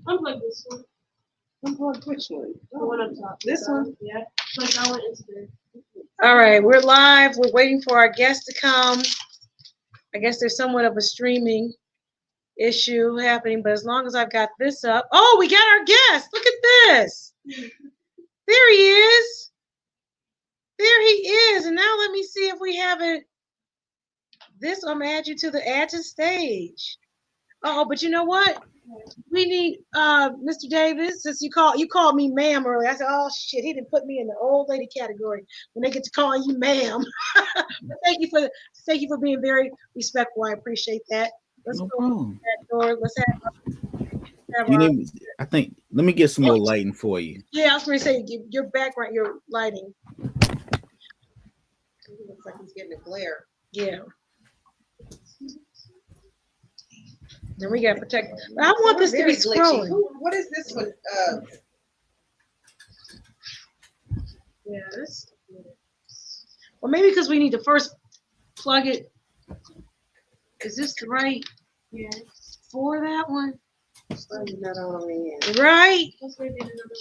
Unplug this one. Unplug which one? The one up top. This one? Yeah. Like I went into there. All right, we're live. We're waiting for our guest to come. I guess there's somewhat of a streaming issue happening, but as long as I've got this up. Oh, we got our guest. Look at this. There he is. There he is. And now let me see if we have it. This, I'm gonna add you to the add to stage. Oh, but you know what? We need Mr. Davis, since you called me ma'am earlier. I said, oh shit, he didn't put me in the old lady category when they get to calling you ma'am. But thank you for being very respectful. I appreciate that. Let's No go problem. that door. Let's have You our, need, I think, let me get some more lighting for you. yeah, I was gonna say your background, your lighting. It looks like he's getting a glare. Yeah. Then we gotta protect. But I want this to be scrolling. What is this one? Yeah, this. Well, maybe because we need to first plug it. Is this the right? Yeah. For that one? Not on in. Right? Let's maybe another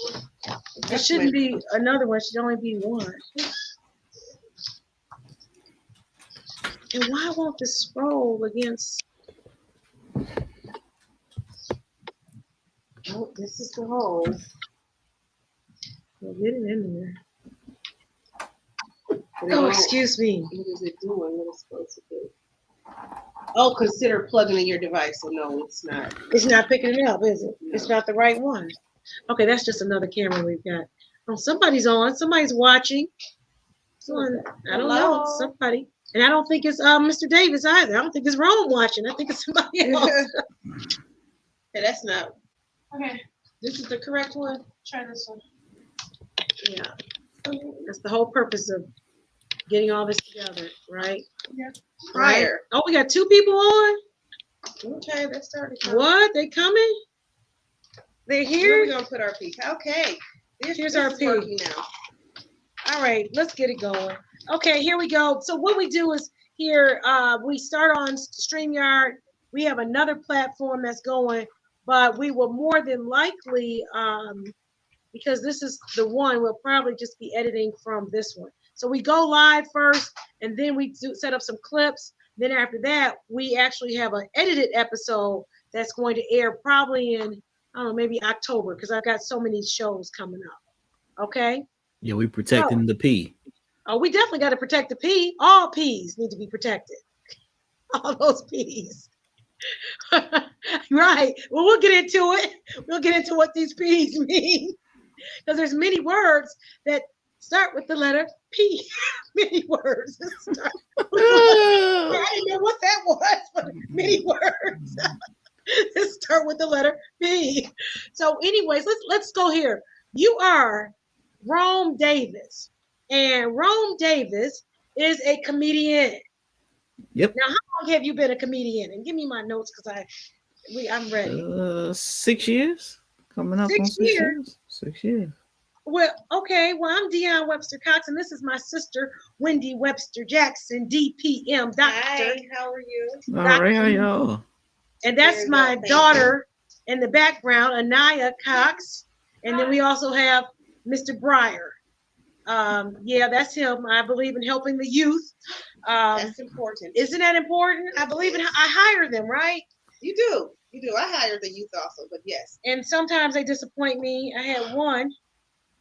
one. It shouldn't be another one. It should only be one. And why won't this scroll against? Oh, this is the hole. Well, get it in there. Oh, excuse me. What is it doing? What is it supposed to do? Oh, consider plugging in your device. So no, it's not. It's not picking it up, is it? No. It's not the right one. Okay, that's just another camera we've got. Oh, somebody's on. Somebody's watching. Someone, I don't know. Hello? Somebody. And I don't think it's Mr. Davis either. I don't think it's Rome watching. I think it's somebody else. Hey, that's not. Okay. This is the correct one? Try this one. Yeah. That's the whole purpose of getting all this together, right? Yeah. Prior. Oh, we got two people on? Okay, that started. coming. What? They coming? They're Where are we here? gonna put our peak? Okay. Here's our is peak. working now. All right, let's get it going. Okay, here we go. So what we do is here, we start on StreamYard. We have another platform that's going, but we will more than likely, because this is the one, we'll probably just be editing from this one. So we go live first, and then we set up some clips. Then after that, we actually have an edited episode that's going to air probably in, I don't know, maybe October, because I've got so many shows coming up. Okay? Yeah, we protecting the P. Oh, we definitely got to protect the P. All P's need to be protected. All those P's. Right. Well, we'll get into it. We'll get into what these P's mean. Because there's many words that start with the letter P. Many words. I didn't know what that was, but many words that start with the letter P. So anyways, let's go here. You are Rome Davis. And Rome Davis is a comedian. Yep. Now, how long have you been a comedian? And give me my notes because I'm ready. 6 years. Coming up 6 on 6 years? years. 6 years. Well, okay. Well, I'm Deion Webster Cox, and this is my sister, Wendy Webster Jackson, DPM, doctor. Hi, how are you? All right, how y'all? And that's Very my well, thank daughter in the background, Anaya Cox. And then we also have Mr. Breyer. Yeah, that's him. I believe in helping the youth. That's important. Isn't that important? I believe in. I hire them, right? You do. You do. I hire the youth also, but yes. And sometimes they disappoint me. I had one,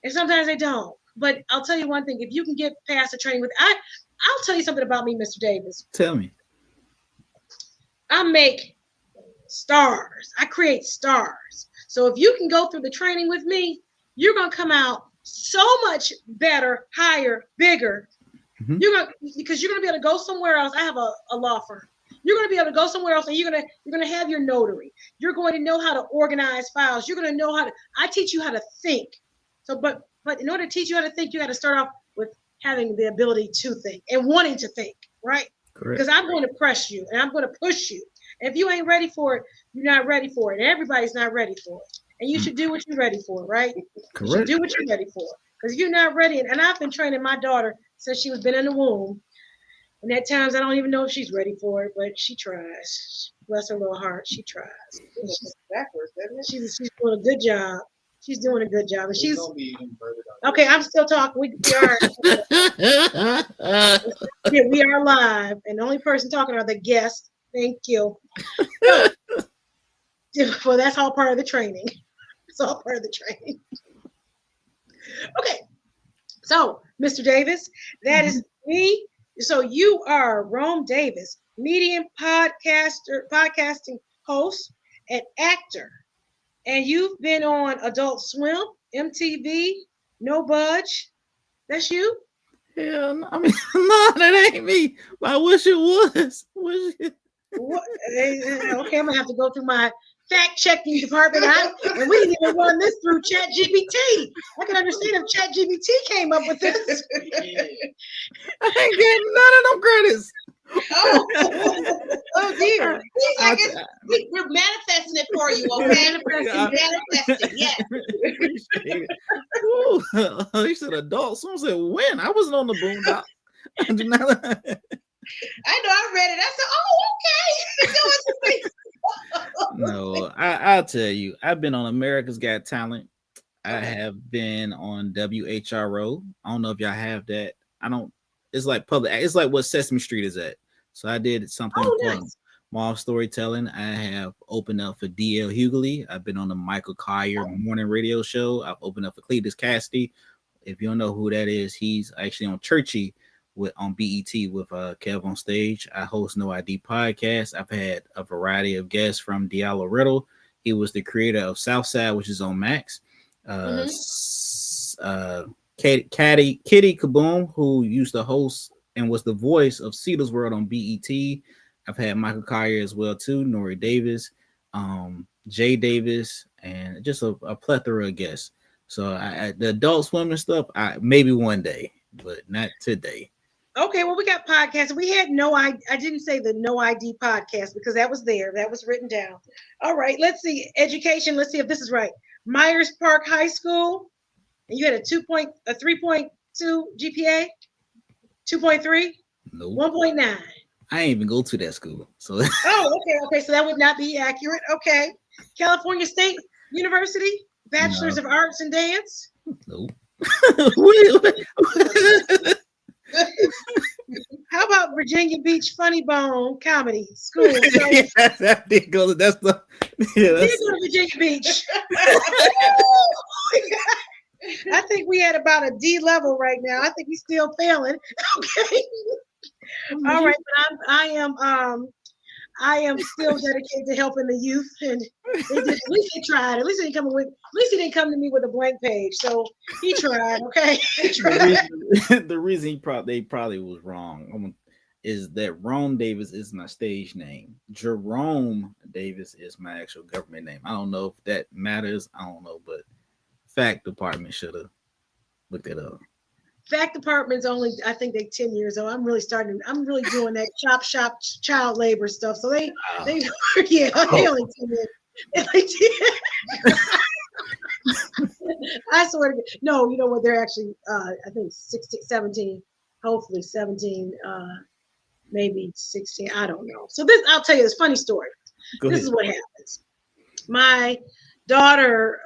and sometimes they don't. But I'll tell you one thing: if you can get past the training with, I'll tell you something about me, Mr. Davis. Tell me. I make stars. I create stars. So if you can go through the training with me, you're gonna come out so much better, higher, bigger. Mhm. Because you're gonna be able to go somewhere else. I have a law firm. You're gonna be able to go somewhere else, and you're gonna have your notary. You're going to know how to organize files. You're gonna know how to. I teach you how to think. So, but in order to teach you how to think, you got to start off with having the ability to think and wanting to think, right? Correct. Because I'm going to press you and I'm going to push you. And if you ain't ready for it, you're not ready for it. And everybody's not ready for it. And you should do what you're ready for, right? You should Correct. do what you're ready for. Because if you're not ready, and I've been training my daughter since she was been in the womb, And at times I don't even know if she's ready for it, but she tries. Bless her little heart, she tries. It's backwards, doesn't it? She's doing a good job. She's doing a good job, and It's she's gonna be inverted on okay. I'm still talking. We are yeah, we are live, and the only person talking are the guests. Thank you. So, well, that's all part of the training. It's all part of the training. Okay, so Mr. Davis, that is me. So you are Rome Davis, medium podcasting host, and actor, and you've been on Adult Swim, MTV, No Budge. That's you. Hell no, I mean, no, that ain't me. But I wish it was. What? Okay, I'm gonna have to go through my fact checking department, and we didn't even run this through Chat GPT. I can understand if Chat GPT came up with this. I ain't getting none of them credits. Oh dear. We're manifesting it for you, okay? Manifesting, yes. Appreciate it. Ooh, he said adult. Someone said when? I wasn't on the boondock. I do not. I know, I read it. I said, oh, okay. No, I'll tell you. I've been on America's Got Talent. I have been on WHRO. I don't know if y'all have that. I don't. It's like public. It's like what Sesame Street is at. So I did something called Mall Storytelling. I have opened up for DL Hughley. I've been on the Michael Collier morning radio show. I've opened up for Cletus Cassidy. If you don't know who that is, he's actually on Churchy on BET with Kev on Stage. I host No ID podcast. I've had a variety of guests from Diallo Riddle. He was the creator of Southside, which is on Max. Kitty Kaboom, who used to host and was the voice of Cedar's World on BET. I've had Michael Collier as well too, Nori Davis, Jay Davis, and just a plethora of guests. So the Adult Swim and stuff, maybe one day, but not today. Okay, well, we got podcasts. We had I didn't say the No ID podcast because that was there. That was written down. All right, let's see. Education. Let's see if this is right. Myers Park High School. And you had a 3.2 GPA, 2.3, Nope. 1.9. I ain't even go to that school. So Okay. So that would not be accurate. Okay. California State University, Bachelor's of Arts in Dance. Nope. How about Virginia Beach Funny Bone Comedy School? So, yes, I did go. That's the. Yeah, did go to Virginia Beach. I think we had about a D level right now. I think we still failing. Okay. All right, but I am still dedicated to helping the youth, and at least they tried. At least he didn't come to me with a blank page. So he tried. Okay, he tried. The reason they probably was wrong is that Rome Davis is my stage name. Jerome Davis is my actual government name. I don't know if that matters. I don't know, but fact department should have looked it up. Fact department's only, I think they 10 years old. I'm really doing that shop child labor stuff. So they only 10 years. I swear to God. No, you know what? They're actually, I think 16, 17, hopefully 17, maybe 16. I don't know. So I'll tell you this funny story. This is what happens. My daughter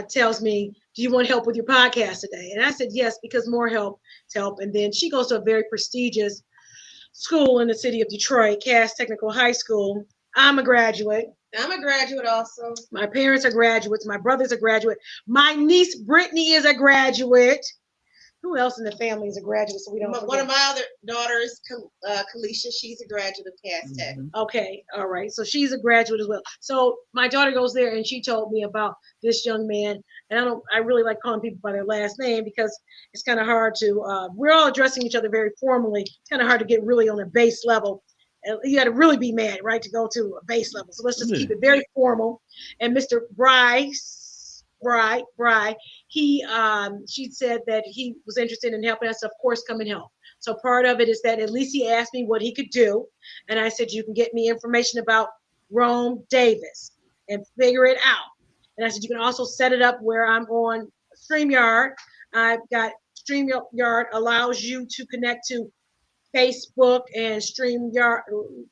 tells me, do you want help with your podcast today? And I said, yes, because more help to help. And then she goes to a very prestigious school in the city of Detroit, Cass Technical High School. I'm a graduate. I'm a graduate also. My parents are graduates. My brother's a graduate. My niece, Brittany, is a graduate. Who else in the family is a graduate? So we don't. One of my other daughters, Kalisha, she's a graduate of Cass Tech. Okay, all right. So she's a graduate as well. So my daughter goes there, and she told me about this young man. And I really like calling people by their last name because it's kind of hard to. We're all addressing each other very formally. It's kind of hard to get really on a base level. You got to really be mad, right, to go to a base level. So let's just keep it very formal. And Mr. Bryce, she said that he was interested in helping us. Of course, come and help. So part of it is that at least he asked me what he could do, and I said you can get me information about Rome Davis and figure it out. And I said you can also set it up where I'm on StreamYard. I've got StreamYard allows you to connect to Facebook and stream your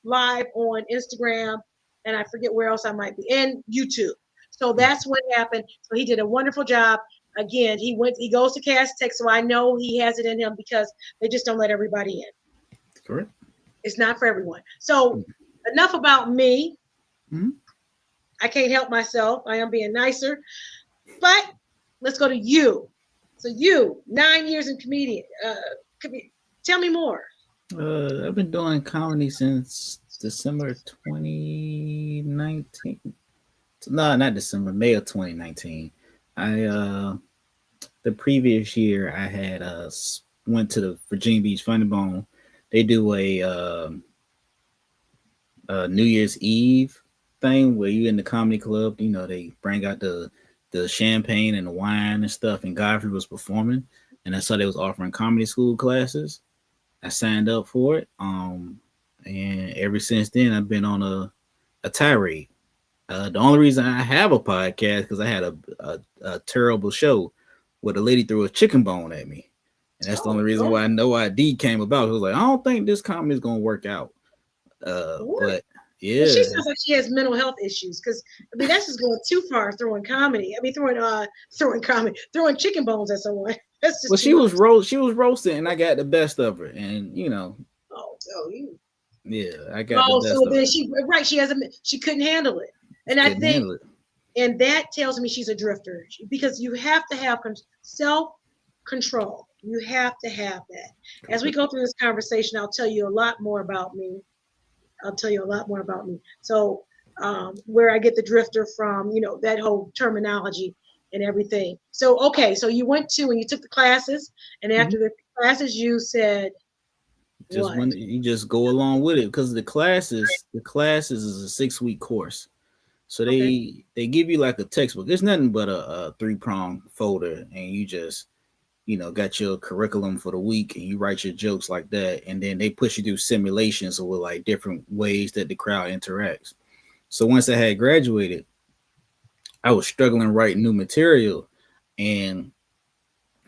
live on Instagram, and I forget where else I might be, and YouTube. So that's what happened. So he did a wonderful job. Again, he goes to Cast Tech, so I know he has it in him because they just don't let everybody in. Correct. It's not for everyone. So enough about me. Mm-hmm. I can't help myself. I am being nicer. But let's go to you. So you, 9 years in comedian. Tell me more. I've been doing comedy since December 2019. No, not December, May of 2019. I the previous year I had went to the Virginia Beach Funny Bone. They do a New Year's Eve thing where you in the comedy club. You know, they bring out the champagne and the wine and stuff, and Godfrey was performing, and that's how they was offering comedy school classes. I signed up for it, and ever since then I've been on a tirade. The only reason I have a podcast because I had a terrible show where the lady threw a chicken bone at me, and that's the only reason why No ID came about. It was like, I don't think this comedy is gonna work out. But yeah, well, she sounds like she has mental health issues because I mean that's just going too far throwing comedy. I mean throwing chicken bones at someone. That's just well, she was roasting, and I got the best of her, and you know. Oh, you. Yeah, I got the best so of then her. she couldn't handle it, and I think, and that tells me she's a drifter because you have to have self control. You have to have that. As we go through this conversation, I'll tell you a lot more about me. So where I get the drifter from, that whole terminology and everything. So, okay. So you went to, and you took the classes, and after the classes you said, when you just go along with it because the classes is a 6-week course. So they give you like a textbook. It's nothing but a 3-prong folder, and you just, got your curriculum for the week, and you write your jokes like that, and then they push you through simulations with like different ways that the crowd interacts. So once I had graduated, I was struggling writing new material, and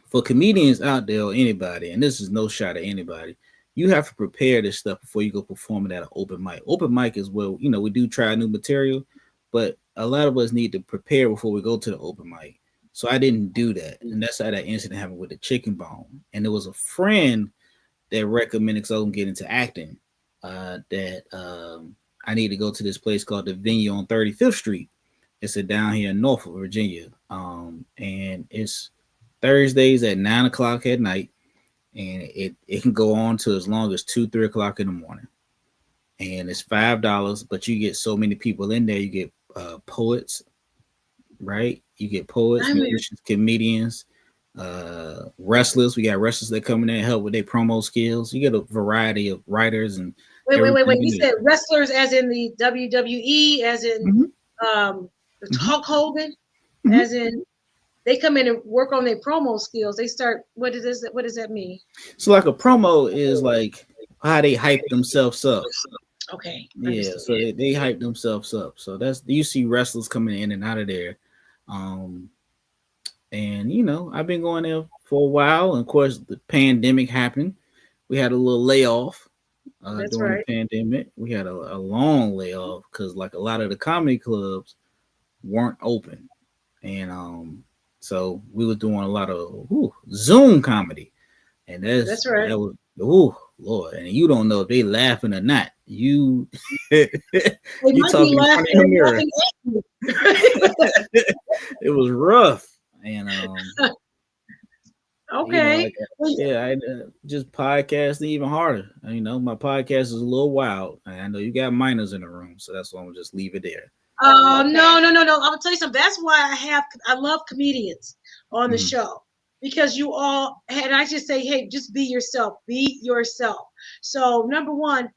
for comedians out there or anybody, and this is no shot at anybody, you have to prepare this stuff before you go perform it at an open mic. Open mic is where, we do try new material, but a lot of us need to prepare before we go to the open mic. So I didn't do that. And that's how that incident happened with the chicken bone. And there was a friend that recommended, because I was going to get into acting, that I need to go to this place called the Venue on 35th Street. It's down here in Norfolk, Virginia. And it's Thursdays at 9 o'clock at night. And it can go on to as long as 2-3 o'clock in the morning, and it's $5. But you get so many people in there. You get poets, right? You get poets, musicians, comedians, wrestlers. We got wrestlers that come in there and help with their promo skills. You get a variety of writers and wait. You said wrestlers, as in the WWE, as in Hulk Hogan, as in. They come in and work on their promo skills. They start. What does that mean? So like a promo is like how they hype themselves up. Okay. Yeah. So they hype themselves up. So that's, you see wrestlers coming in and out of there. And I've been going there for a while. And of course the pandemic happened. We had a little layoff during the pandemic. We had a long layoff because like a lot of the comedy clubs weren't open. And so we were doing a lot of Zoom comedy, and that's right. That was Lord, and you don't know if they laughing or not. You talking in front of your mirror. It was rough, and okay, I just podcasting even harder. My podcast is a little wild. I know you got minors in the room, so that's why I'm gonna just leave it there. Oh, okay. No. I'm gonna tell you something. That's why I love comedians on the show, because you all, and I just say, hey, just be yourself. Be yourself. So number one,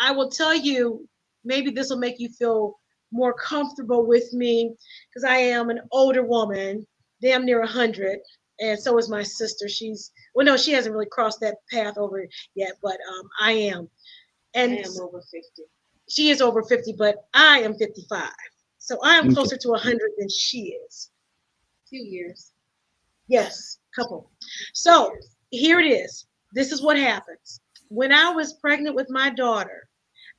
I will tell you, maybe this will make you feel more comfortable with me, because I am an older woman, damn near 100, and so is my sister. She hasn't really crossed that path over yet, but I am. And I am over 50. She is over 50, but I am 55. So I am closer to 100 than she is. 2 years. Yes, couple. So here it is. This is what happens. when I was pregnant with my daughter,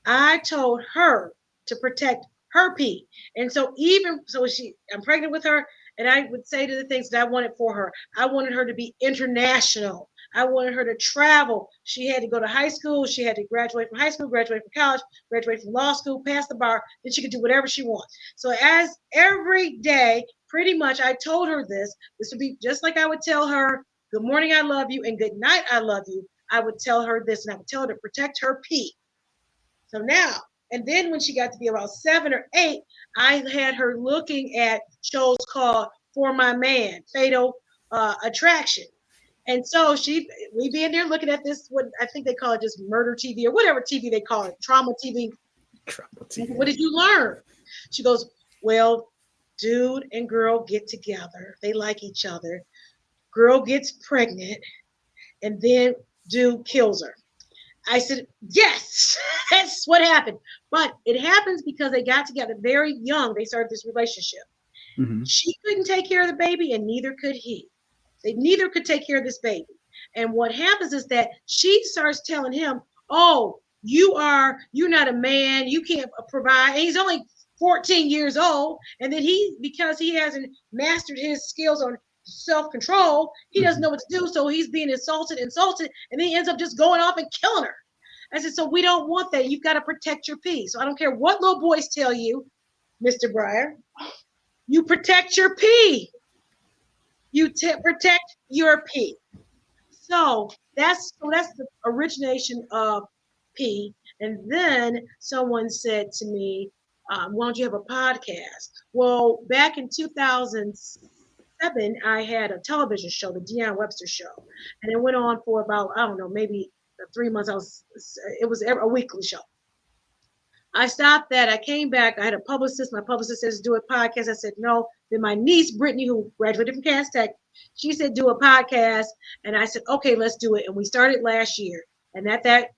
I told her to protect her pee. And so I'm pregnant with her, and I would say to the things that I wanted for her. I wanted her to be international. I wanted her to travel. She had to go to high school. She had to graduate from high school, graduate from college, graduate from law school, pass the bar. Then she could do whatever she wants. So as every day, pretty much, I told her this. This would be just like I would tell her, good morning, I love you, and good night, I love you. I would tell her this, and I would tell her to protect her pee. So now, and then when she got to be about 7 or 8, I had her looking at shows called For My Man, Fatal Attraction. And so we be in there looking at this, what I think they call it just murder TV or whatever TV they call it, trauma TV. What did you learn? She goes, well, dude and girl get together. They like each other. Girl gets pregnant, and then dude kills her. I said, yes, that's what happened. But it happens because they got together very young. They started this relationship. Mhm. She couldn't take care of the baby, and neither could he. They neither could take care of this baby. And what happens is that she starts telling him, oh, you're not a man. You can't provide. And he's only 14 years old. And then because he hasn't mastered his skills on self-control, he doesn't know what to do. So he's being insulted. And then he ends up just going off and killing her. I said, so we don't want that. You've got to protect your peace. So I don't care what little boys tell you, Mr. Breyer. You protect your pee. You protect your pee. So that's the origination of pee. And then someone said to me, why don't you have a podcast? Well, back in 2007, I had a television show, the Deion Webster Show. And it went on for about, I don't know, maybe 3 months. It was a weekly show. I stopped that. I came back. I had a publicist. My publicist says, do a podcast. I said, no. Then my niece, Brittany, who graduated from Cass Tech, she said, do a podcast. And I said, okay, let's do it. And we started last year. And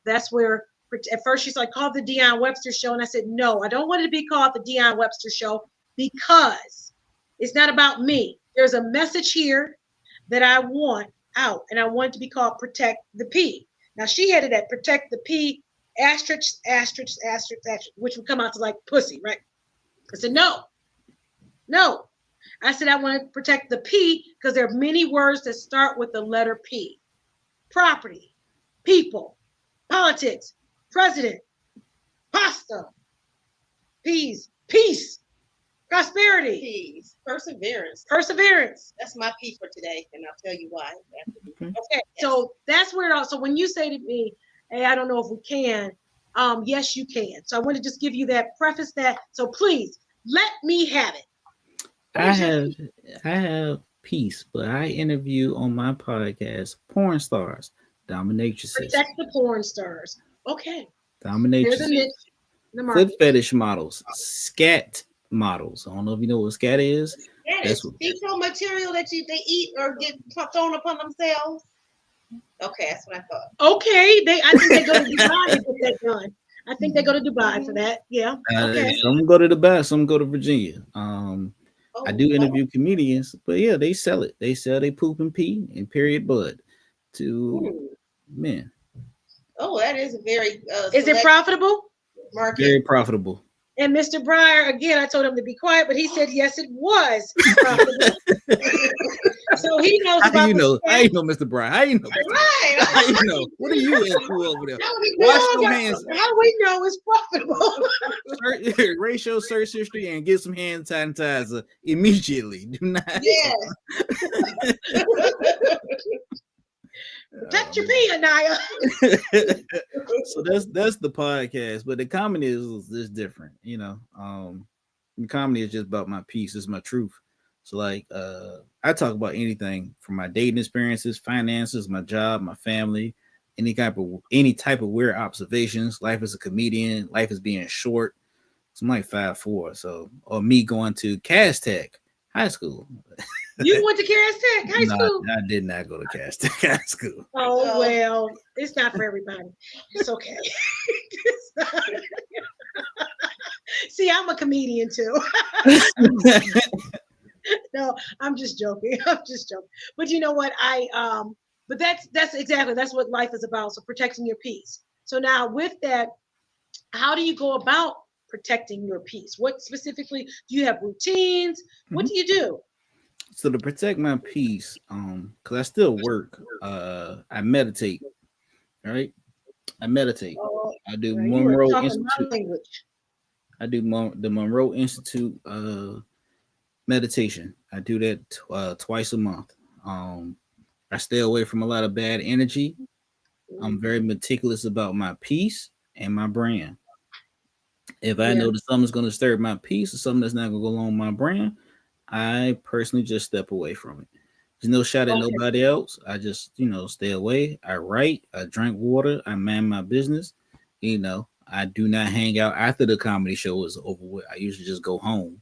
that's where, at first she's like, call it the Deion Webster Show. And I said, no, I don't want it to be called the Deion Webster Show because it's not about me. There's a message here that I want out. And I want it to be called Protect the P. Now she had it at Protect the P, asterisk, asterisk, asterisk, asterisk, which would come out to like pussy, right? I said, no. I said, I want to protect the P because there are many words that start with the letter P. Property, people, politics, president, pasta, peas, peace, prosperity. Peace. Perseverance. Perseverance. That's my P for today, and I'll tell you why. Okay, so that's where it all, so when you say to me, hey, I don't know if we can, yes, you can. So I want to just give you that, preface that. So please, let me have it. I have peace, but I interview on my podcast porn stars, dominatrixes, Protect the porn stars. Okay. There's a dominatrixes, niche in the foot market. fetish models, scat models. I don't know if you know what scat is. That's what, fecal material that they eat or get thrown upon themselves. Okay, that's what I thought. Okay, I think they go to Dubai to get that done. I think they go to Dubai for that. Yeah. Okay. some go to Dubai, some go to Virginia. Oh, I do interview comedians, but yeah, they sell it. They sell they poop and pee and period blood to men. Oh, that is a very Is it profitable? market. Very profitable. And Mr. Breyer, again, I told him to be quiet, but he said yes, it was profitable. So he knows How about you know? the How you know, Mr. Brian? How you know? Right. How you know? What are you into over there? How do we Wash know your that? hands. How do we know it's profitable? Ratio search history and get some hand sanitizer immediately. Do not. Yes. Protect your pee, Anaya. So that's the podcast, but the comedy is different. You know, the comedy is just about my piece. It's my truth. So like, I talk about anything from my dating experiences, finances, my job, my family, any type of weird observations. Life as a comedian, life is being short. So I'm like 5'4", so or me going to Cass Tech High School. You went to Cass Tech High School? I did not go to Cass Tech High School. Oh, well, it's not for everybody. It's okay. It's not. See, I'm a comedian too. No, I'm just joking. But you know what? But that's exactly that's what life is about. So protecting your peace. So now with that, how do you go about protecting your peace? What specifically do you have routines? What do you do? So to protect my peace, because I still work, I meditate, right? I meditate. Oh, I do right. You are Monroe talking my Institute. language. I do the Monroe Institute meditation. I do that twice a month. Um, I stay away from a lot of bad energy. I'm very meticulous about my peace and my brand. If I Yeah. know that something's going to disturb my peace or something that's not going to go along with my brand, I personally just step away from it. There's no shot at Okay. nobody else. I just, stay away. I write, I drink water, I man my business. I do not hang out after the comedy show is over with. I usually just go home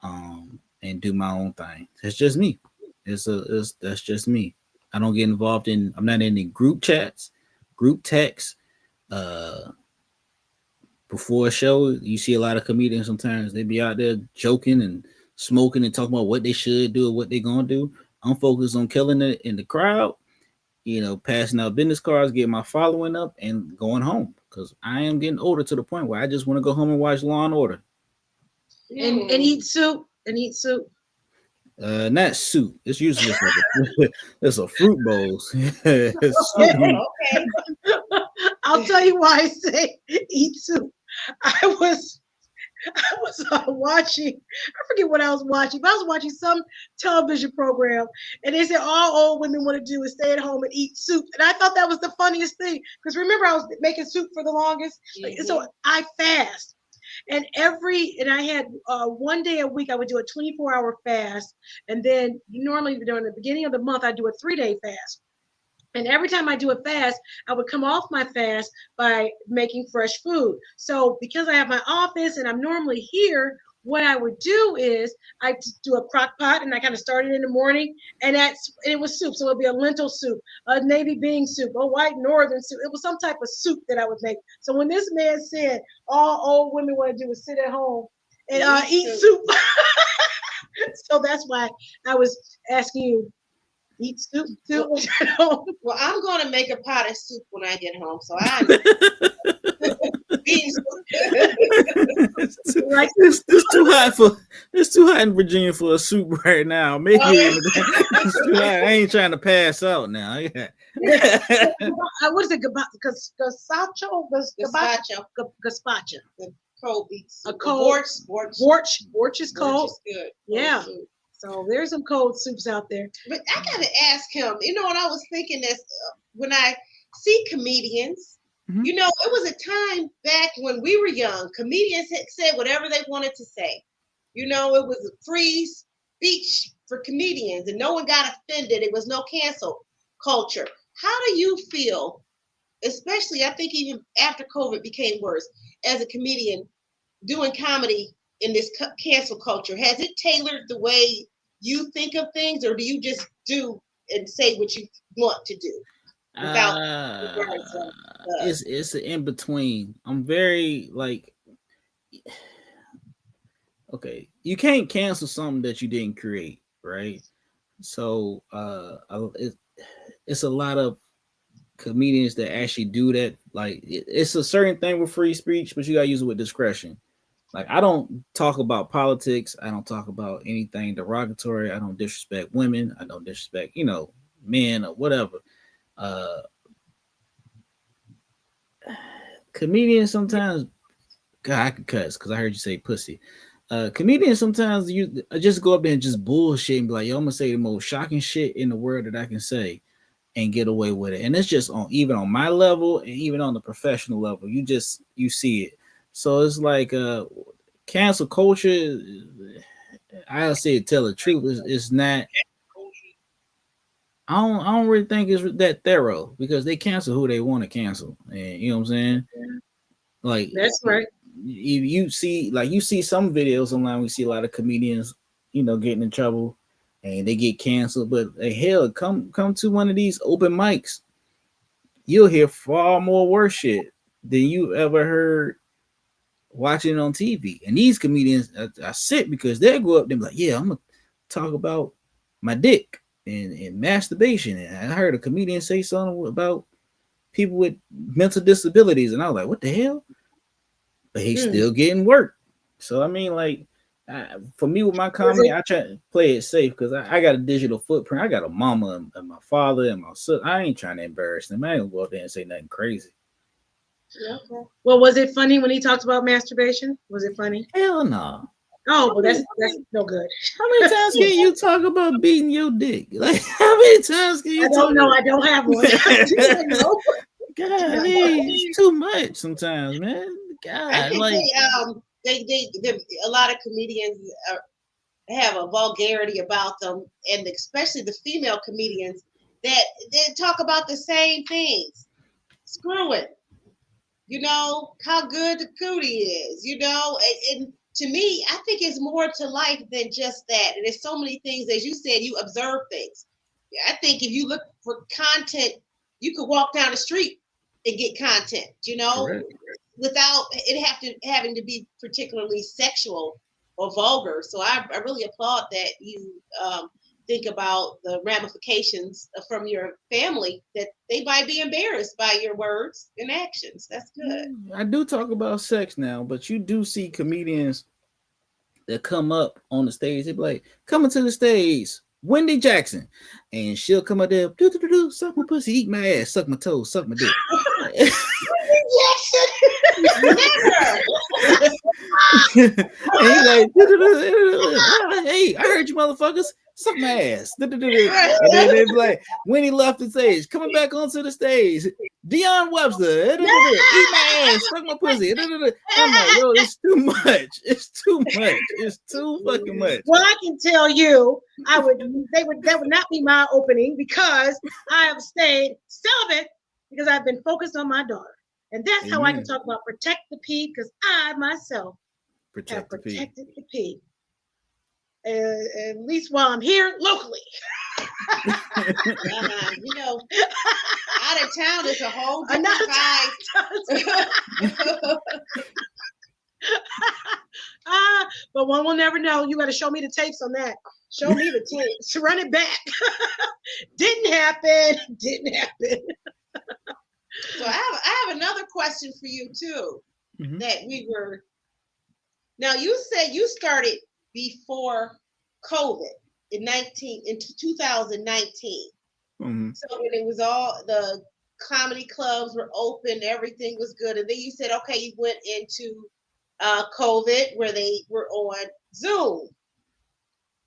and do my own thing. That's just me. That's just me. I don't get involved in, I'm not in any group chats, group texts. Uh, Before a show, you see a lot of comedians sometimes they be out there joking and smoking and talking about what they should do or what they're gonna do. I'm focused on killing it in the crowd, passing out business cards, getting my following up, and going home. Because I am getting older to the point where I just want to go home and watch Law and Order. And eat soup and eat soup. Not soup. It's usually just like it's a fruit bowls. Okay. Okay. I'll tell you why I say eat soup. I was watching, I forget what I was watching, but I was watching some television program, and they said all old women want to do is stay at home and eat soup. And I thought that was the funniest thing because remember, I was making soup for the longest. So I fast. And I had 1 day a week, I would do a 24-hour fast. And then normally during the beginning of the month, I do a 3-day fast. And every time I do a fast, I would come off my fast by making fresh food. So because I have my office and I'm normally here, what I would do is I do a crock pot and I kind of started in the morning and it was soup. So it would be a lentil soup, a navy bean soup, a white northern soup. It was some type of soup that I would make. So when this man said all old women want to do is sit at home and eat soup. So that's why I was asking you, eat soup too. Well, I'm going to make a pot of soup when I get home. So I it's too hot in Virginia for a soup right now. Maybe it's too hot. I ain't trying to pass out now. What is it? Gazpacho? Gazpacho. The cold beets. A cold borch is cold. Is good. Yeah. Cold soup. So there's some cold soups out there. But I gotta ask him. And I was thinking this when I see comedians. Mhm. It was a time back when we were young. Comedians had said whatever they wanted to say. It was a free speech for comedians, and no one got offended. It was no cancel culture. How do you feel, especially I think even after COVID became worse, as a comedian doing comedy in this cancel culture? Has it tailored the way you think of things, or do you just do and say what you want to do without regards of it's an in between. I'm very okay, you can't cancel something that you didn't create, right? So it's a lot of comedians that actually do that. Like it's a certain thing with free speech, but you gotta use it with discretion. Like I don't talk about politics. I don't talk about anything derogatory. I don't disrespect women. I don't disrespect, men or whatever. Comedians sometimes, God, I can cuss because I heard you say pussy. Comedians sometimes you just go up there and just bullshit and be like, yo, I'm gonna say the most shocking shit in the world that I can say and get away with it. And it's just even on my level and even on the professional level. You see it. So it's like cancel culture. I'll say tell the truth. It's not. I don't really think it's that thorough because they cancel who they want to cancel. And you know what I'm saying? Like That's right. You see some videos online. We see a lot of comedians, getting in trouble and they get canceled. But hell, come to one of these open mics, you'll hear far more worse shit than you ever heard watching on TV. And these comedians are sick because they'll go up there and be like, yeah, I'm gonna talk about my dick. and masturbation. And I heard a comedian say something about people with mental disabilities, and I was like, what the hell? But he's still getting work. So I mean, like, for me with my comedy, I try to play it safe because I got a digital footprint. I got a mama and my father and my son. I ain't trying to embarrass them. I ain't gonna go out there and say nothing crazy. Okay. Well, was it funny when he talked about masturbation? Was it funny? Hell no. Oh, well, that's no good. How many times can you talk about beating your dick? Like, how many times can you? I don't know. I don't have one. God, it's too much sometimes, man. God, I think like they a lot of comedians have a vulgarity about them, and especially the female comedians that they talk about the same things. Screw it. You know how good the cootie is. You know, and to me, I think it's more to life than just that. And there's so many things, as you said, you observe things. I think if you look for content, you could walk down the street and get content. You know, correct. without it having to be particularly sexual or vulgar. So I really applaud that you think about the ramifications from your family, that they might be embarrassed by your words and actions. That's good. I do talk about sex now, but you do see comedians that come up on the stage. They be like, coming to the stage, Wendy Jackson, and she'll come up there, suck my pussy, eat my ass, suck my toes, suck my dick. And he's like, hey, I heard you motherfuckers, suck my ass. And then they be like, when he left the stage, coming back onto the stage, Deion Webster, eat my ass, suck my pussy. I'm like, yo, it's too much. It's too much. It's too fucking much. Well, I can tell you, that would not be my opening, because I have stayed celibate because I've been focused on my daughter. And that's how I can talk about protect the pee, because I myself have protected the pee. At least while I'm here locally. You know, out of town is a whole different vibe. But one will never know. You got to show me the tapes on that. Show me the tapes. Run it back. Didn't happen. So I have another question for you too. Mm-hmm. Now you said you started before COVID in 2019. Mm-hmm. So when it was all the comedy clubs were open, everything was good, and then you said, okay, you went into COVID where they were on Zoom.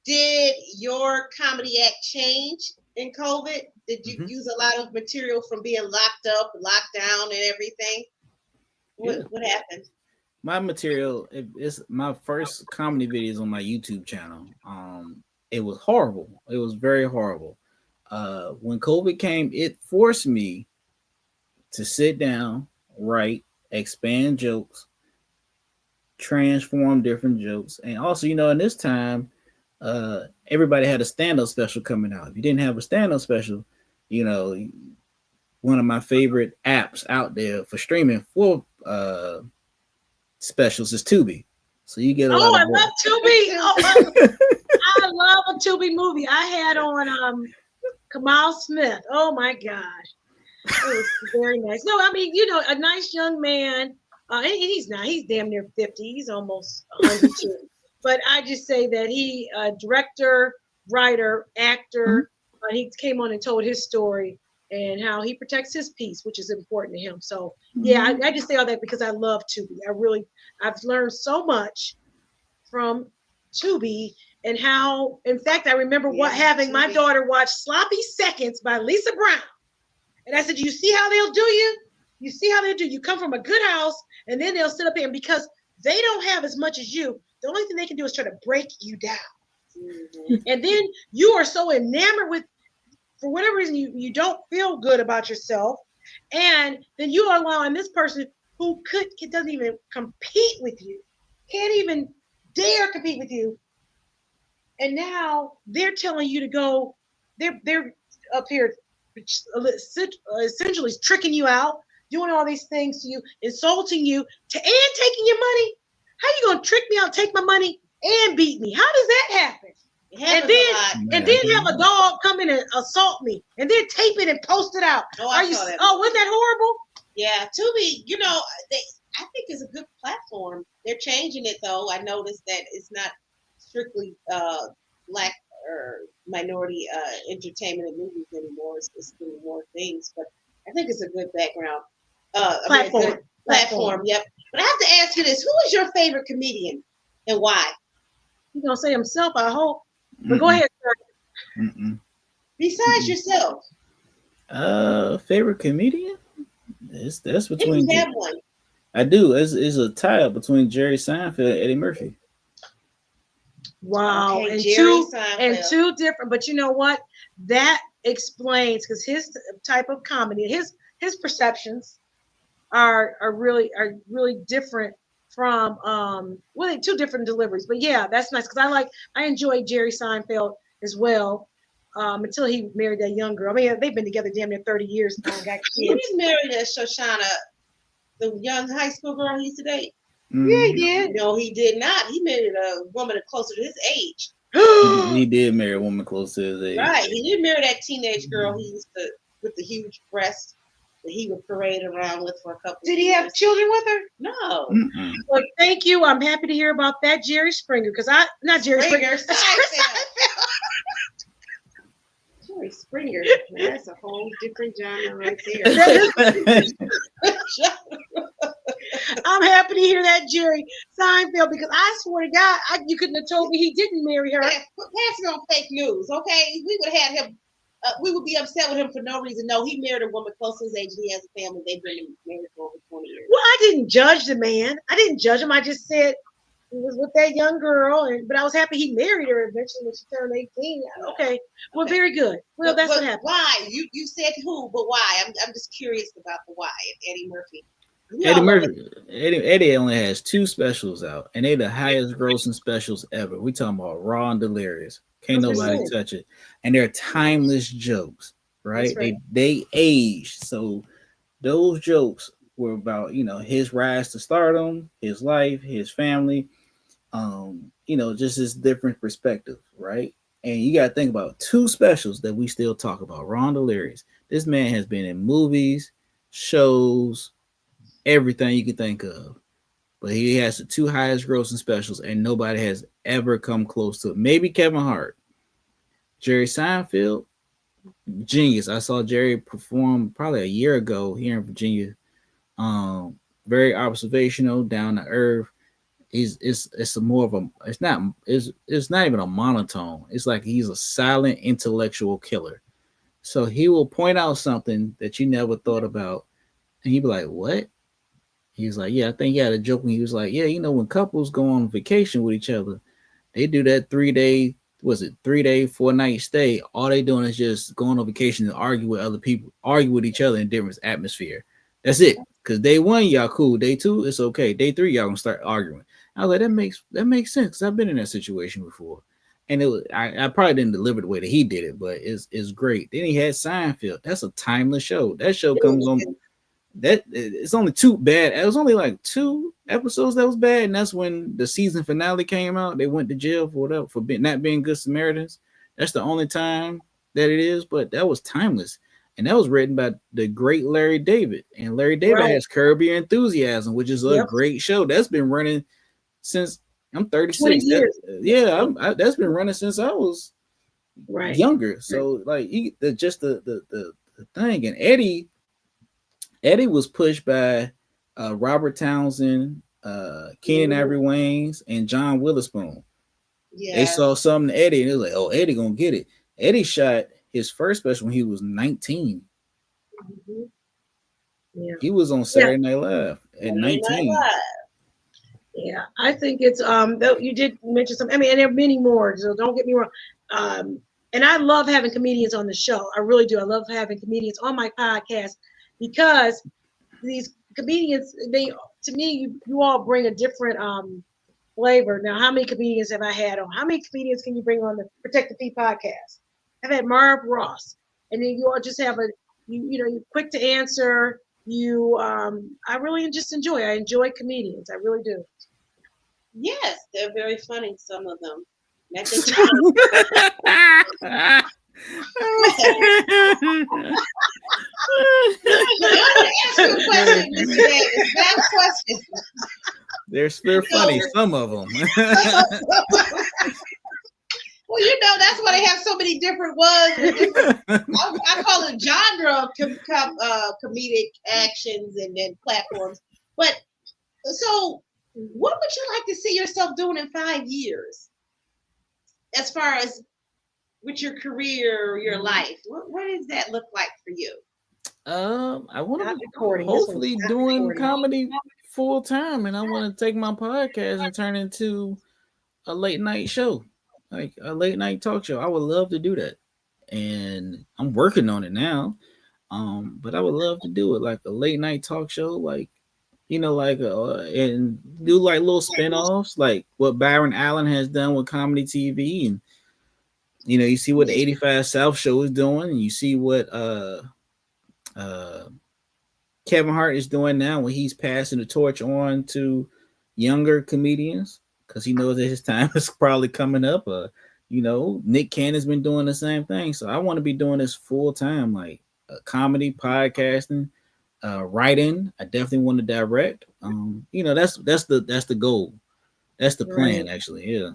Did your comedy act change in COVID? Did you use a lot of material from being locked up, locked down, and everything? What happened? My material is my first comedy videos on my YouTube channel. It was horrible. It was very horrible. When COVID came, it forced me to sit down, write, expand jokes, transform different jokes, and also, in this time, everybody had a stand-up special coming out. If you didn't have a stand-up special, one of my favorite apps out there for streaming for specials is Tubi. So you get a lot of I love Tubi. I love a Tubi movie. I had on Kamal Smith. Oh my gosh. It was very nice. No, I mean, a nice young man. And he's damn near 50. He's almost 102. But I just say that he, director, writer, actor, he came on and told his story and how he protects his peace, which is important to him. So yeah, I just say all that because I love Tubi. I've learned so much from Tubi, and how, in fact, I remember having my daughter watch Sloppy Seconds by Lisa Brown. And I said, you see how they'll do you? You see how they do? You come from a good house, and then they'll sit up here, and because they don't have as much as you, the only thing they can do is try to break you down. Mm-hmm. And then you are so enamored with, for whatever reason, you don't feel good about yourself. And then you are allowing this person who doesn't even compete with you, can't even dare compete with you. And now they're telling you to go, they're up here essentially tricking you out, doing all these things to you, insulting you, and taking your money. How you gonna trick me out, take my money, and beat me? How does that happen? It And happens then a lot. and then have a dog come in and assault me, and then tape it and post it out. Oh, I saw that. Oh, wasn't that horrible? Yeah, Tubi, I think it's a good platform. They're changing it though. I noticed that it's not strictly black or minority entertainment and movies anymore. It's doing more things, but I think it's a good background. A good platform. Yep. But I have to ask you this: who is your favorite comedian and why? He's gonna say himself, I hope. But go ahead, sir. Besides yourself, Favorite comedian? That's if between. you have one. I do. It's a tie up between Jerry Seinfeld and Eddie Murphy. Wow, Okay, and Jerry two Seinfeld. different. But you know what? That explains because his type of comedy, his perceptions are really different from well, two different deliveries. But yeah, that's nice because I enjoy Jerry Seinfeld as well. Until he married that young girl. I mean, they've been together damn near 30 years now and got kids. He's married to Shoshana, the young high school girl he used to date. Yeah, he did. No, he did not. He married a woman closer to his age. He did marry a woman close to his age. Right. He didn't marry that teenage girl he used to with the huge breasts that he would parade around with for a couple Did of he years. have children with her? No. Well, thank you. I'm happy to hear about that, Jerry Springer, because not Jerry Springer. Seinfeld. Jerry Springer. That's a whole different genre right there. I'm happy to hear that, Jerry Seinfeld, because I swear to God, you couldn't have told me he didn't marry her. Passing on fake news, okay? We would have had him. We would be upset with him for no reason. No, he married a woman close to his age, and he has a family. They've been married for over 20 years. Well, I didn't judge the man. I didn't judge him. I just said he was with that young girl, but I was happy he married her eventually when she turned 18. Okay, well, very good. Well, that's what happened. Why? You said who, but why? I'm just curious about the why. Eddie Murphy. Eddie only has 2 specials out, and they the highest grossing specials ever. We talking about raw and delirious. Can't nobody touch it. And they're timeless jokes, right? They age. So those jokes were about, his rise to stardom, his life, his family, just his different perspective, right? And you got to think about 2 specials that we still talk about, raw and delirious. This man has been in movies, shows, everything you can think of. But he has the 2 highest grossing specials, and nobody has ever come close to it. Maybe Kevin Hart. Jerry Seinfeld, genius. I saw Jerry perform probably a year ago here in Virginia. Very observational, down to earth. It's more of a it's not even a monotone. It's like he's a silent intellectual killer. So he will point out something that you never thought about, and he'd be like, "What?" He's like, "Yeah, I think he had a joke when he was like, yeah, when couples go on vacation with each other, they do that 3-day, 4-night stay. All they doing is just going on vacation and argue with other people, argue with each other in different atmosphere. That's it. Because day 1, y'all cool. Day 2, it's okay. Day 3, y'all gonna start arguing." I was like, that makes sense because I've been in that situation before. And I probably didn't deliver the way that he did it, but it's great. Then he had Seinfeld. That's a timeless show. That show comes on. That it's only 2 bad. It was only like 2 episodes that was bad, and that's when the season finale came out. They went to jail for whatever for not being good Samaritans. That's the only time that it is, but that was timeless, and that was written by the great Larry David. And Larry David has Curb Your Enthusiasm, which is a great show that's been running since I'm 36. That's been running since I was younger. So like the thing, and Eddie was pushed by Robert Townsend, Keenan Ivory Wayans, and John Witherspoon. Yeah. They saw something in Eddie, and they was like, "Oh, Eddie gonna get it." Eddie shot his first special when he was 19. Mm-hmm. Yeah. He was on Saturday Night Live at 19. Yeah, I think it's you did mention some. I mean, and there are many more. So don't get me wrong. And I love having comedians on the show. I really do. I love having comedians on my podcast because these comedians, to me, you all bring a different flavor. Now, how many comedians have I had on? How many comedians can you bring on the Protect the Fee podcast? I've had Marv Ross, and then you all just have you're quick to answer. I really just enjoy. I enjoy comedians. I really do. Yes, they're very funny. Some of them. Let them ask you a question, Mr. Davis. That question. They're funny, some of them. Well, that's why they have so many different ones. I call it genre of comedic actions and then platforms. But so, what would you like to see yourself doing in 5 years, as far as with your career, your life? What does that look like for you? I want Not to recording. This hopefully one's not doing recording. comedy full time, and I want to take my podcast and turn into a late night show, like a late night talk show. I would love to do that, and I'm working on it now. But I would love to do it like a late night talk show, like like and do like little spin-offs, like what Byron Allen has done with comedy TV, and you see what the 85 South show is doing, and you see what uh Kevin Hart is doing now when he's passing the torch on to younger comedians because he knows that his time is probably coming up. Nick Cannon's been doing the same thing. So I want to be doing this full time, like comedy, podcasting, writing. I definitely want to direct. That's the goal. That's the plan, actually. Yeah.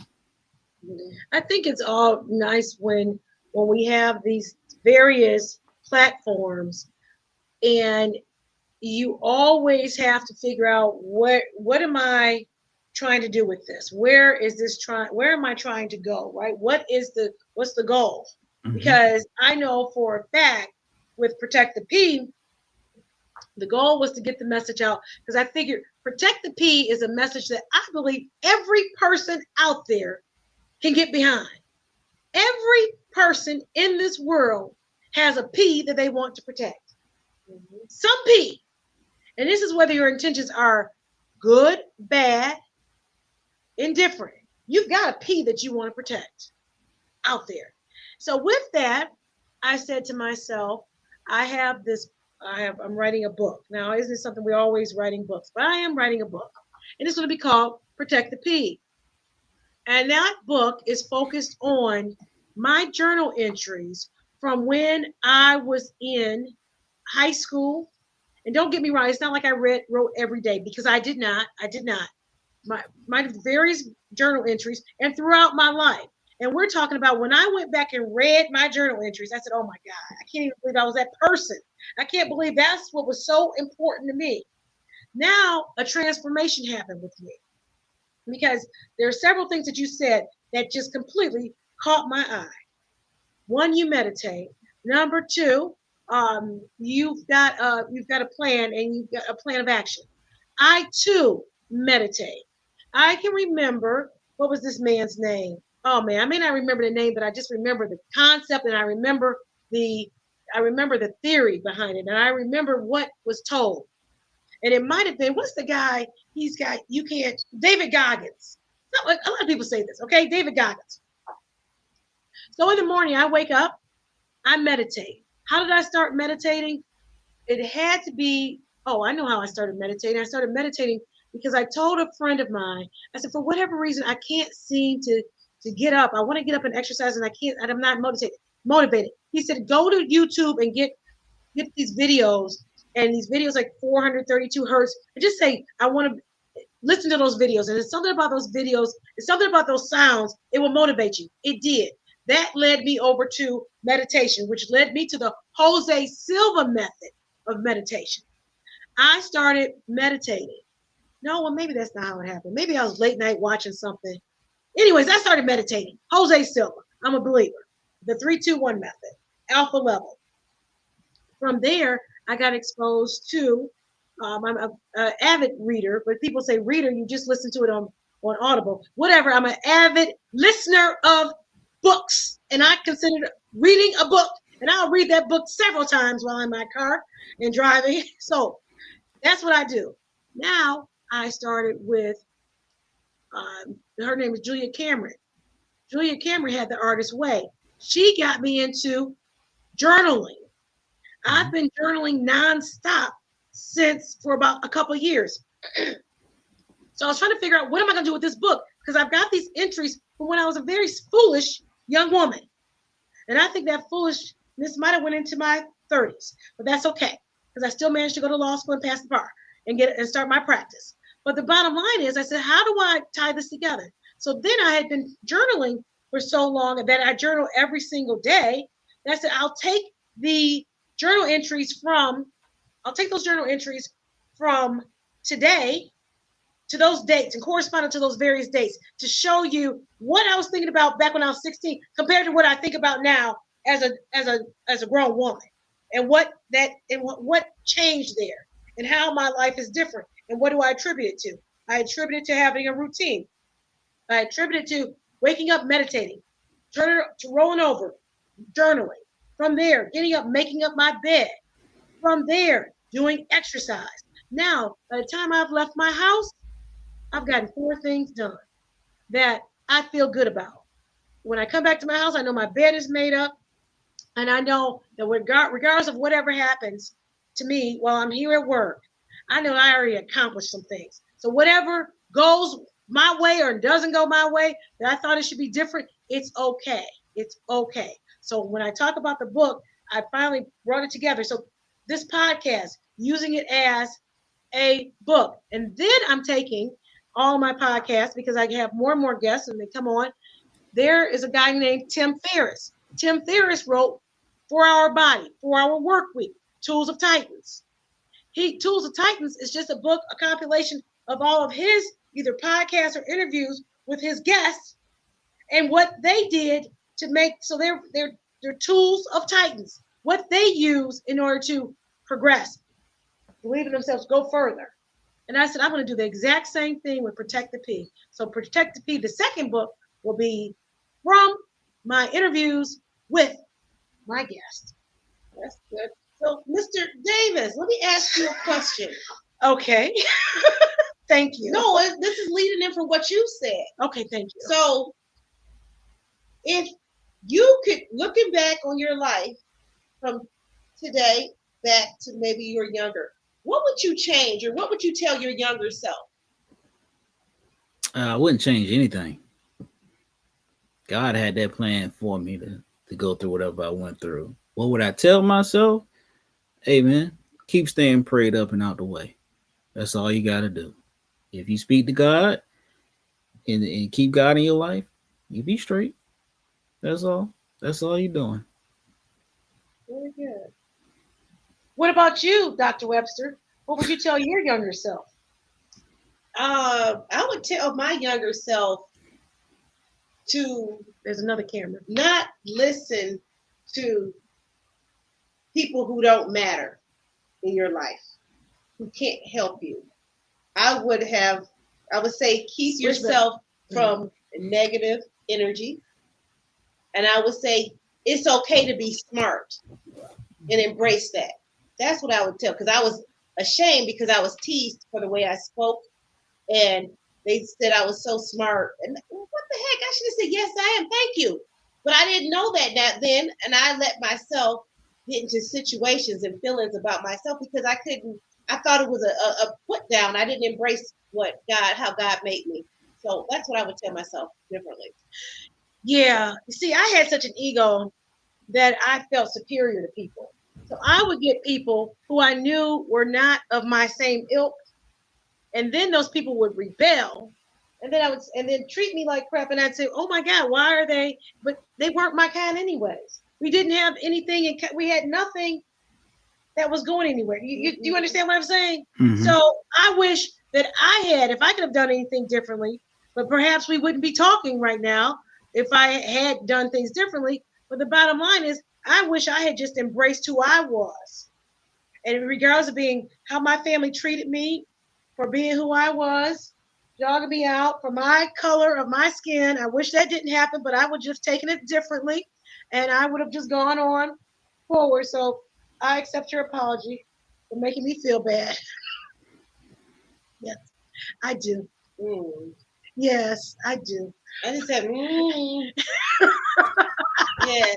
I think it's all nice when we have these various platforms, and you always have to figure out what am I trying to do with this? Where am I trying to go? Right? What's the goal? Mhm. Because I know for a fact with Protect the P, the goal was to get the message out, because I figured Protect the P is a message that I believe every person out there can get behind. Every person in this world has a P that they want to protect. Some P. And this is whether your intentions are good, bad, indifferent. You've got a P that you want to protect out there. So with that, I said to myself, I'm writing a book. Now, isn't it something we're always writing books? But I am writing a book. And it's going to be called Protect the P. And that book is focused on my journal entries from when I was in high school. And don't get me wrong, it's not like I wrote every day, because I did not. My various journal entries and throughout my life. And we're talking about when I went back and read my journal entries, I said, oh my God, I can't even believe I was that person. I can't believe that's what was so important to me. Now a transformation happened with me, because there are several things that you said that just completely caught my eye. One, you meditate. Number two, you've got a plan, and you've got a plan of action. I too meditate. I can remember, what was this man's name? Oh man, I may not remember the name, but I just remember the concept, and I remember the theory behind it, and I remember what was told. And it might have been, what's the guy? David Goggins. A lot of people say this, okay? David Goggins. So in the morning, I wake up, I meditate. How did I start meditating? It had to be, I know how I started meditating. I started meditating because I told a friend of mine, I said, for whatever reason, I can't seem to get up. I want to get up and exercise, and I'm not motivated. He said, go to YouTube and get these videos, and these videos like 432 hertz. And just say, I want to listen to those videos. And it's something about those videos, it's something about those sounds, it will motivate you. It did. That led me over to meditation, which led me to the Jose Silva method of meditation. I started meditating. No, well, maybe that's not how it happened. Maybe I was late night watching something. Anyways, I started meditating. Jose Silva. I'm a believer. The 3-2-1 method, alpha level. From there, I got exposed to, I'm an avid reader, but people say reader, you just listen to it on Audible. Whatever, I'm an avid listener of books, and I consider reading a book, and I'll read that book several times while I'm in my car and driving. So that's what I do. Now I started with, her name is Julia Cameron. Julia Cameron had The Artist's Way. She got me into journaling. I've been journaling nonstop for about a couple of years. So I was trying to figure out, what am I going to do with this book? because I've got these entries from when I was a very foolish young woman. And I think that foolishness might have went into my 30s, but that's okay because I still managed to go to law school and pass the bar and start my practice. But the bottom line is, I said, how do I tie this together? So then I had been journaling for so long that I journal every single day. And I said, I'll take the journal entries from, I'll take those journal entries from today to those dates and corresponding to those various dates to show you what I was thinking about back when I was 16 compared to what I think about now as a grown woman, and what changed there and how my life is different and what do I attribute it to? I attribute it to having a routine. I attribute it to waking up, meditating, turning to rolling over, journaling. From there, getting up, making up my bed. From there, doing exercise. Now, by the time I've left my house, I've gotten 4 things done that I feel good about. When I come back to my house, I know my bed is made up, and I know that regardless of whatever happens to me while I'm here at work, I know I already accomplished some things. So whatever goes my way or doesn't go my way, that I thought it should be different, it's okay. It's okay. So when I talk about the book, I finally brought it together. So this podcast, using it as a book. And then I'm taking all my podcasts because I have more and more guests and they come on. There is a guy named Tim Ferriss. Tim Ferriss wrote 4-Hour Body, 4-Hour Work Week, Tools of Titans. Tools of Titans is just a book, a compilation of all of his either podcasts or interviews with his guests and what they did to make, so they're tools of Titans, what they use in order to progress, believe in themselves, go further. And I said, I'm going to do the exact same thing with Protect the P. So Protect the P, the second book, will be from my interviews with my guest. That's good. So, Mr. Davis, let me ask you a question. Okay. Thank you. No, this is leading in from what you said. Okay, thank you. So, if you could, looking back on your life from today back to maybe you were younger, what would you change or what would you tell your younger self? I wouldn't change anything. God had that plan for me to go through whatever I went through. What would I tell myself? Hey, man, keep staying prayed up and out the way. That's all you got to do. If you speak to God and keep God in your life, you be straight. That's all. That's all you're doing. Very good. What about you, Dr. Webster? What would you tell your younger self? I would tell my younger self to There's another camera. not listen to people who don't matter in your life, who can't help you. I would say keep yourself from negative energy. And I would say it's okay to be smart and embrace that. That's what I would tell, because I was ashamed because I was teased for the way I spoke. And they said I was so smart. And what the heck? I should have said, yes, I am. Thank you. But I didn't know that then. And I let myself get into situations and feelings about myself because I thought it was a put down. I didn't embrace how God made me. So that's what I would tell myself differently. Yeah. You see, I had such an ego that I felt superior to people. So I would get people who I knew were not of my same ilk. And then those people would rebel. And then treat me like crap. And I'd say, oh my God, why are they? But they weren't my kind anyways. We didn't have anything. We had nothing that was going anywhere. Do you understand what I'm saying? Mm-hmm. So I wish that if I could have done anything differently, but perhaps we wouldn't be talking right now if I had done things differently. But the bottom line is, I wish I had just embraced who I was. And regardless of how my family treated me for being who I was, dogging me out for my color of my skin, I wish that didn't happen, but I would just taken it differently and I would have just gone on forward. So I accept your apology for making me feel bad. Yes, I do. Mm. Yes, I do. I just said, yes.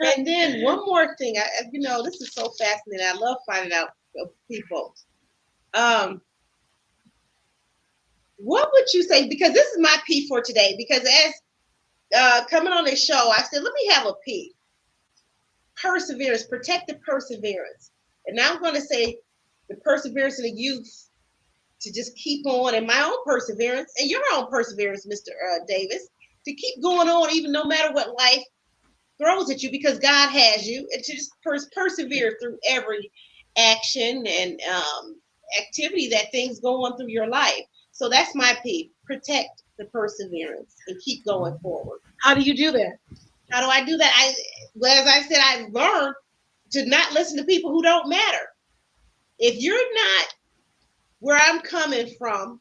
And then one more thing, this is so fascinating. I love finding out of people. what would you say? Because this is my P for today. Because as coming on this show, I said, let me have a P. Perseverance, protect the perseverance. And now I'm going to say the perseverance of the youth to just keep on, and my own perseverance and your own perseverance, Mr. Davis, to keep going on, even no matter what life throws at you, because God has you, and to just persevere through every action and activity that things go on through your life. So that's my P. Protect the perseverance and keep going forward. How do you do that? How do I do that? Well, as I said, I've learned to not listen to people who don't matter. If you're not where I'm coming from,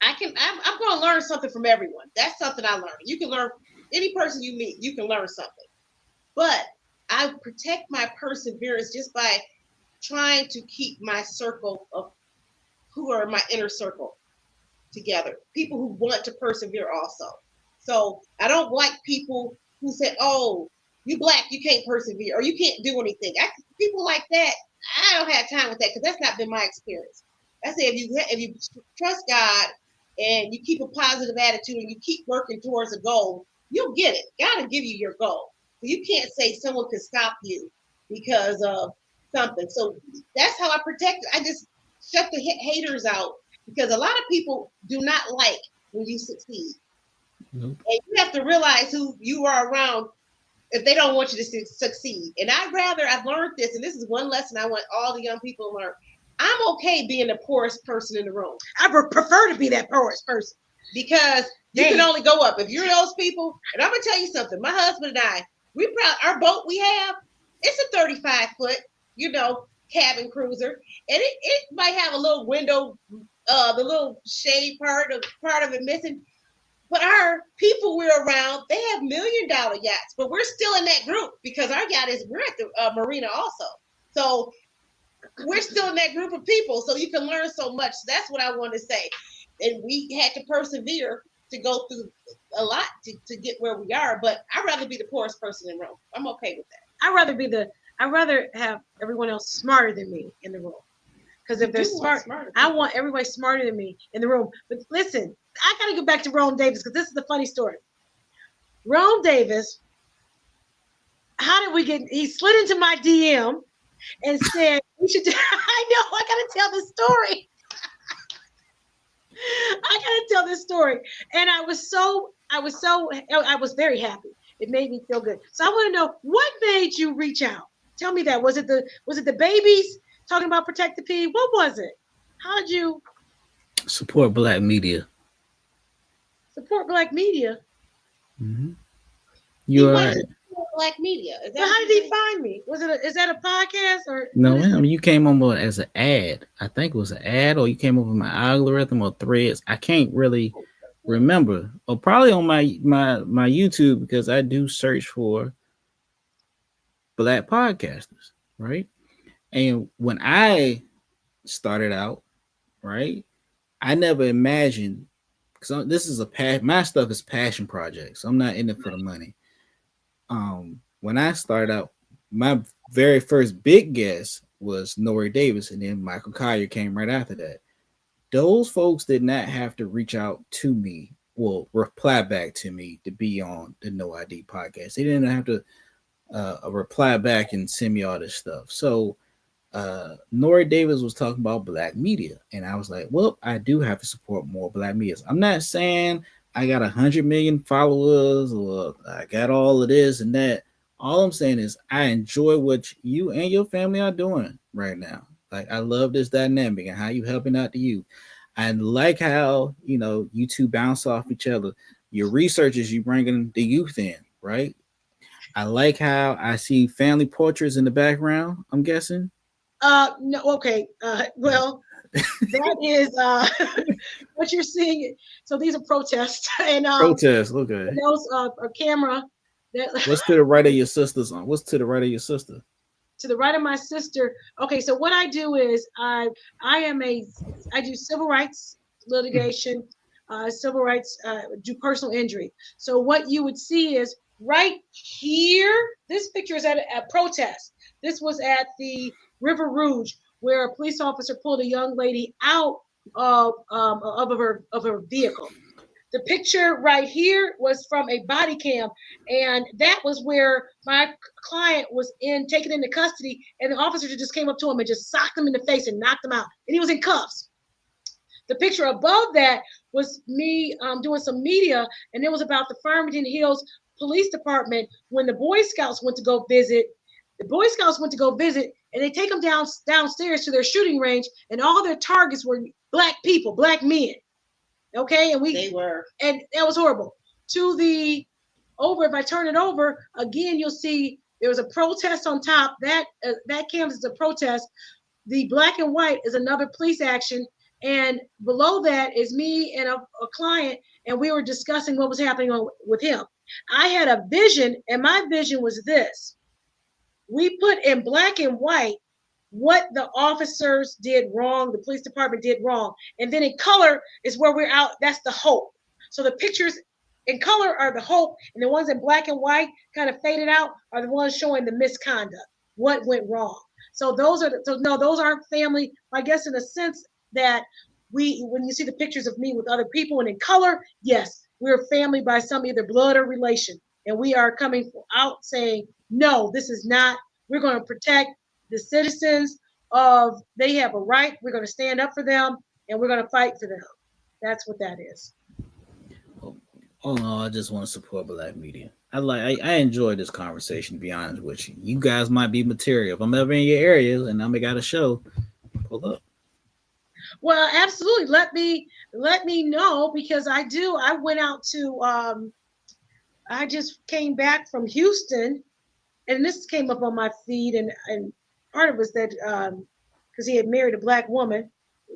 I'm going to learn something from everyone. That's something I learned. You can learn any person you meet, you can learn something. But I protect my perseverance just by trying to keep my circle of who are my inner circle together. People who want to persevere also. So I don't like people who say, "Oh, you black, you can't persevere, or you can't do anything." People like that, I don't have time with that because that's not been my experience. I say if you trust God and you keep a positive attitude and you keep working towards a goal, you'll get it. God will give you your goal. So you can't say someone can stop you because of something. So that's how I protect it. I just shut the haters out because a lot of people do not like when you succeed. Nope. And you have to realize who you are around if they don't want you to succeed. And I've learned this, and this is one lesson I want all the young people to learn. I'm okay being the poorest person in the room. I would prefer to be that poorest person. Because you can only go up. If you're those people, and I'm going to tell you something, my husband and I, our boat we have, it's a 35-foot, cabin cruiser. And it might have a little window, the little shade part of it missing. But our people we're around, they have $1 million yachts, but we're still in that group because our yacht we're at the marina also. So we're still in that group of people. So you can learn so much. So that's what I want to say. And we had to persevere to go through a lot to get where we are. But I'd rather be the poorest person in the room. I'm okay with that. I'd rather have everyone else smarter than me in the room. Because if they're smart, I want everybody smarter than me in the room. But listen, I got to go back to Rome Davis because this is the funny story. Rome Davis, how did we get? He slid into my DM and said, "We should." I got to tell this story. And I was very happy. It made me feel good. So I want to know what made you reach out. Tell me that. Was it the babies talking about Protect the P? What was it? How did you support Black media? Support Black media. Mm-hmm. You're right. Black media. So how did he find me? Is that a podcast or no? Ma'am, you came on board as an ad. I think it was an ad, or you came over my algorithm or threads. I can't really remember, or probably on my YouTube because I do search for Black podcasters, right? And when I started out, right, I never imagined because this is my stuff is passion projects. So I'm not in it for the money. When I started out, my very first big guest was Nori Davis, and then Michael Collier came right after that. Those folks did not have to reach out to me, well, reply back to me to be on the No ID podcast. They didn't have to reply back and send me all this stuff. So Nori Davis was talking about Black media, and I was like, well, I do have to support more Black media. I'm not saying I got 100 million followers or I got all of this and that. All I'm saying is I enjoy what you and your family are doing right now. Like, I love this dynamic and how you helping out the youth. I like how, you two bounce off each other. Your researchers, you bringing the youth in, right? I like how I see family portraits in the background, I'm guessing. No, okay. Well, that is what you're seeing. So these are protests and protests. Okay. And those are camera. What's to the right of your sister's on? What's to the right of your sister? To the right of my sister. Okay, so what I do is I do civil rights litigation, civil rights, do personal injury. So what you would see is right here. This picture is at a protest. This was at the River Rouge, where a police officer pulled a young lady out of her vehicle. The picture right here was from a body cam, and that was where my client was taken into custody, and the officer just came up to him and just socked him in the face and knocked him out, and he was in cuffs. The picture above that was me doing some media, and it was about the Farmington Hills Police Department when the Boy Scouts went to go visit. The Boy Scouts went to go visit, and they take them downstairs to their shooting range, and all their targets were black people, black men. Okay, and They were. and that was horrible. To the over, if I turn it over again, you'll see there was a protest on top. That canvas is a protest. The black and white is another police action, and below that is me and a client, and we were discussing what was happening with him. I had a vision, and my vision was this: we put in black and white what the officers did wrong, the police department did wrong. And then in color is where we're out. That's the hope. So the pictures in color are the hope, and the ones in black and white kind of faded out are the ones showing the misconduct, what went wrong. So those aren't family. I guess in a sense that when you see the pictures of me with other people and in color, yes, we're family by some either blood or relation. And we are coming out saying, no, this is not, we're going to protect the citizens they have a right. We're going to stand up for them, and we're going to fight for them. That's what that is. Oh no, I just want to support black media. I enjoy this conversation, to be honest with you. You guys might be material. If I'm ever in your area and I'm got a show, pull up. Well, absolutely. Let me know, because I went out to I just came back from Houston, and this came up on my feed, and part of it was that because he had married a black woman,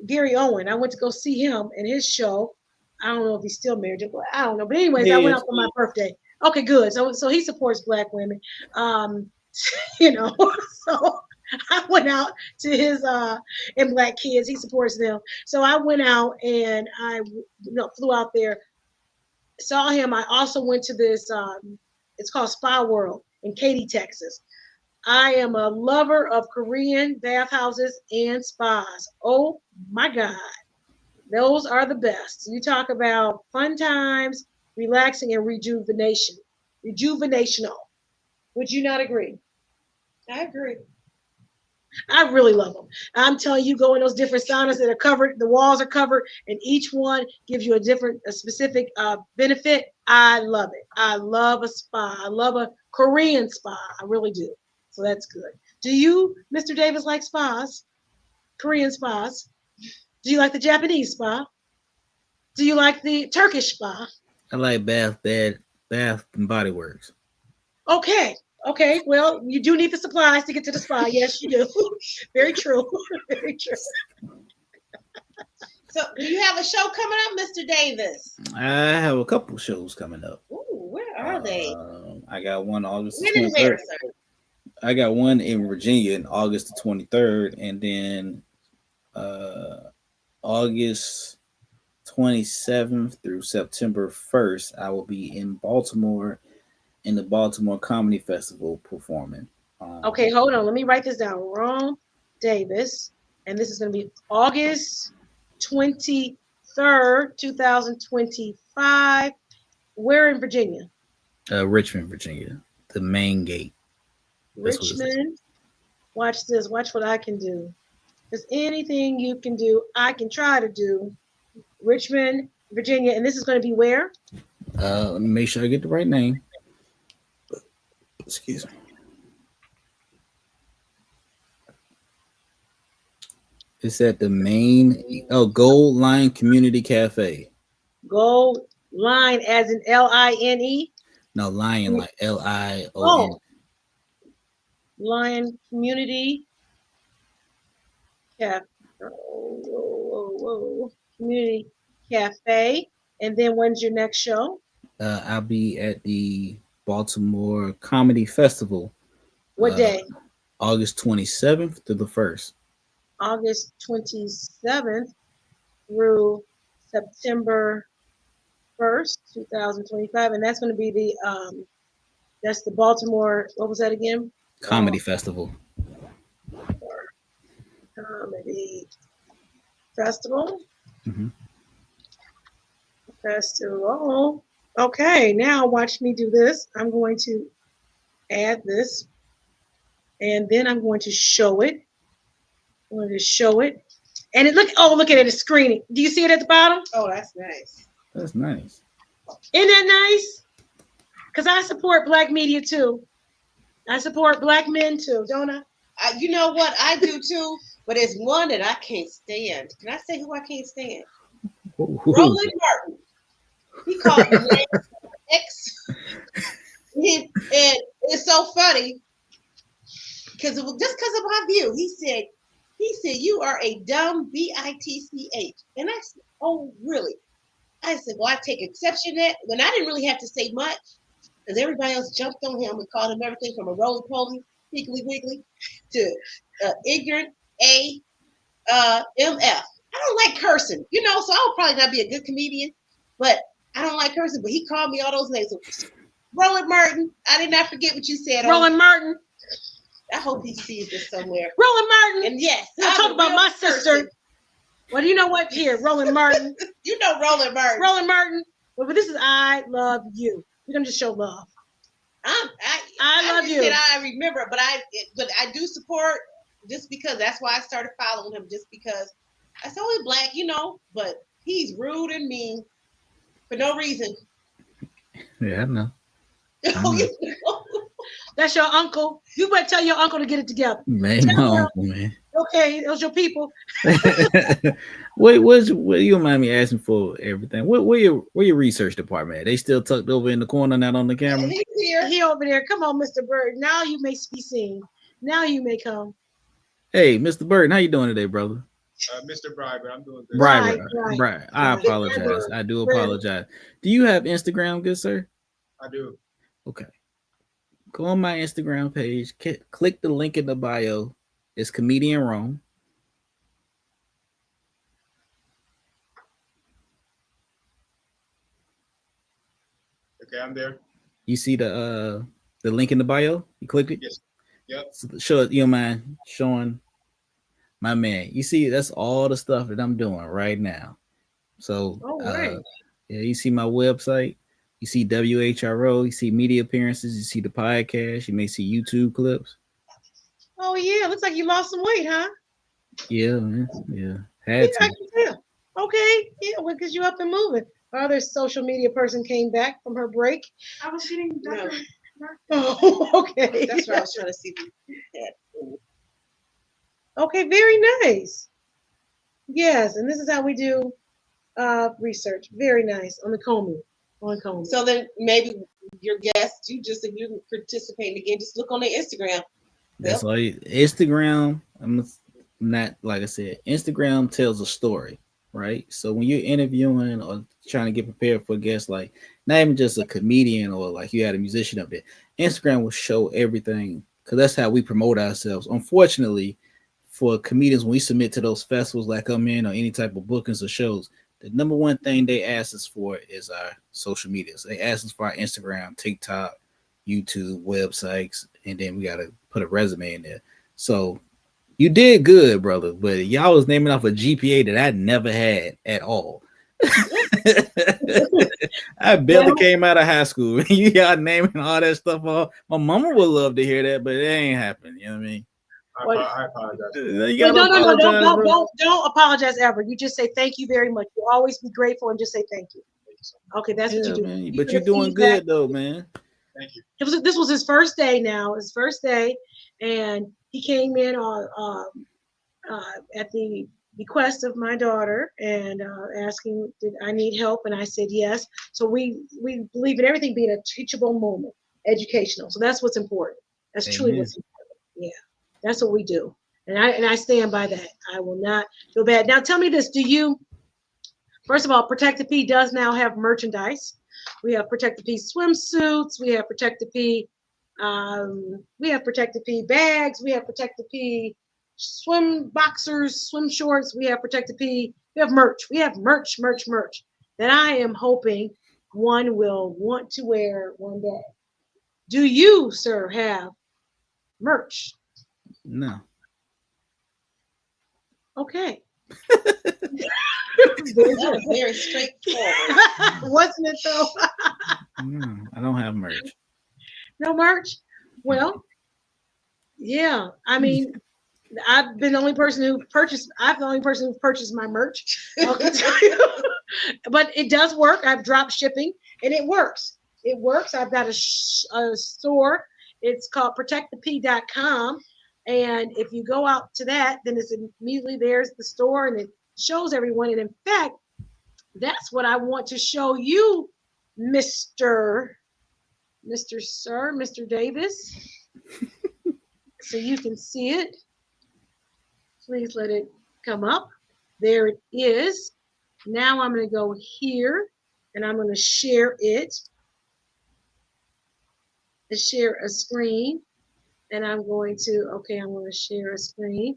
Gary Owen. I went to go see him and his show. I don't know if he's still married, but I don't know. But anyways, I went out for my birthday. Okay, good. So he supports black women. So I went out to his and black kids. He supports them. So I went out and I flew out there, saw him. I also went to this. It's called Spa World in Katy, Texas. I am a lover of Korean bathhouses and spas. Oh my God. Those are the best. You talk about fun times, relaxing, and rejuvenation. Rejuvenational. Would you not agree? I agree. I really love them. I'm telling you, go in those different saunas that are covered, the walls are covered, and each one gives you a specific benefit. I love it. I love a spa. I love a Korean spa. I really do. So that's good. Do you, Mr. Davis, like spas? Korean spas? Do you like the Japanese spa? Do you like the Turkish spa? I like Bath and Body Works. Okay. Okay. Well, you do need the supplies to get to the spa. Yes, you do. Very true. Very true. So, do you have a show coming up, Mr. Davis? I have a couple shows coming up. Ooh, where are they? I got one August When is there, 23rd. sir? I got one in Virginia in August the 23rd, and then August 27th through September 1st, I will be in Baltimore in the Baltimore Comedy Festival performing. Okay, hold on. Let me write this down. Ron Davis. And this is going to be August 23rd, 2025. Where in Virginia? Richmond, Virginia, the main gate. Richmond. Watch this. Watch what I can do. There's anything you can do, I can try to do. Richmond, Virginia. And this is going to be where? Let me make sure I get the right name. Excuse me. It's at the main Gold Line Community Cafe. Gold Line as in Line? No, Lion like Lion. Oh, Lion Community Cafe. Whoa. Community Cafe. And then when's your next show? I'll be at the Baltimore Comedy Festival. What day? August 27th to the 1st. August 27th through September 1st, 2025. And that's going to be that's the Baltimore, what was that again? Comedy Festival. Comedy Festival. Mhm. That's too long. Okay, now watch me do this. I'm going to add this, and then I'm going to show it. I'm going to show it. And it look at it, it's screening. Do you see it at the bottom? Oh, that's nice. That's nice. Isn't that nice? Because I support black media too. I support black men too, don't I? You know what? I do too, but it's one that I can't stand. Can I say who I can't stand? Who? Roland Martin. He called me name X. And it's so funny because just because of my view, he said you are a dumb bitch, and I said, oh really? I said, well, I take exception to that when I didn't really have to say much because everybody else jumped on him and called him everything from a roly poly, piggly wiggly, to ignorant MF. I don't like cursing, so I'll probably not be a good comedian, but I don't like cursing. But he called me all those names. So, Roland Martin, I did not forget what you said. Roland Martin. I hope he sees this somewhere. Roland Martin. And yes, We'll talk about my sister. Well, you know what? Here, Roland Martin. You know Roland Martin. Roland Martin. Well, but this is I love you. We're gonna just show love. I love you. Said I remember, but I do support just because that's why I started following him. Just because I saw he's black, but he's rude and mean for no reason. Yeah, I know. That's your uncle. You better tell your uncle to get it together. Man, my uncle, man. Okay, those your people. what you mind me asking for everything? Where your research department at? They still tucked over in the corner, not on the camera? He's here. He over there. Come on, Mr. Bird. Now you may be seen. Now you may come. Hey, Mr. Bird, how you doing today, brother? Mr. Briber, I'm doing good. Right. I apologize. I do apologize. Do you have Instagram, good sir? I do. Okay. Go on my Instagram page. Click the link in the bio. It's Comedian Rome. Okay, I'm there. You see the link in the bio? You clicked it? Yes. Yep. So show it, you don't mind showing my man. You see, that's all the stuff that I'm doing right now. So yeah, you see my website, you see WHRO, you see media appearances, you see the podcast, you may see YouTube clips. Oh yeah, looks like you lost some weight, huh? Yeah, man. Yeah. Had to. I can tell. Okay, yeah, well, because you're up and moving. Our other social media person came back from her break. I was getting Dr. Oh, okay. That's what I was trying to see. Okay, very nice. Yes, and this is how we do research. Very nice on the Comey. So then maybe your guests, if you're participating again, just look on their Instagram. That's all. Instagram. I'm not, like I said. Instagram tells a story, right? So when you're interviewing or trying to get prepared for a guest, like not even just a comedian or like you had a musician up there, Instagram will show everything because that's how we promote ourselves. Unfortunately, for comedians, when we submit to those festivals like I'm in or any type of bookings or shows, the number one thing they ask us for is our social media. So they ask us for our Instagram, TikTok, YouTube, websites, and then we got to put a resume in there. So you did good, brother, but y'all was naming off a GPA that I never had at all. I barely came out of high school. You got naming all that stuff off. My mama would love to hear that, but it ain't happening. You know what I mean? I apologize. No, don't apologize ever. You just say thank you very much. You always be grateful and just say thank you. Okay, that's what you do. Man, but you're doing good though, man. Thank you. This was his first day now. His first day, and he came in on at the request of my daughter and asking, did I need help? And I said yes. So we believe in everything being a teachable moment, educational. So that's what's important. That's truly what's important. Yeah, that's what we do. And I stand by that. I will not feel bad. Now tell me this, first of all, Protect the P does now have merchandise. We have Protect the P swimsuits. We have Protect the P. We have Protect the P bags. We have Protect the P swim boxers, swim shorts. We have Protect the P. We have merch. We have merch that I am hoping one will want to wear one day. Do you, sir, have merch? No. Okay. Very That was good. very straightforward. Wasn't it though? No, I don't have merch. No merch? Well, yeah. I mean, I've been the only person who purchased. I'm the only person who purchased my merch. I can tell you. But it does work. I've dropped shipping, and it works. It works. I've got a store. It's called protectthep.com, and if you go out to that, then it's immediately there's the store, and it shows everyone. And in fact, that's what I want to show you, Mr. Davis, so you can see it. Please let it come up. There it is. Now I'm going to go here and I'm going to share it. And share a screen. And I'm going to share a screen.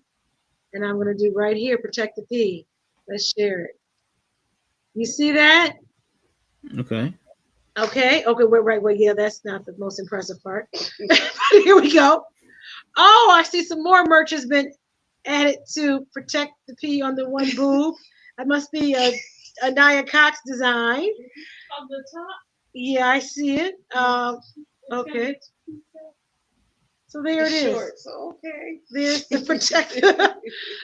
And I'm going to do right here, protect the P. Let's share it. You see that? Okay. Okay, wait, yeah, that's not the most impressive part. Here we go. Oh, I see some more merch has been added to protect the P on the one boob. That must be a Nia Cox design. On the top. Yeah, I see it. Okay. So there it is. Shorts, okay. There's the protect.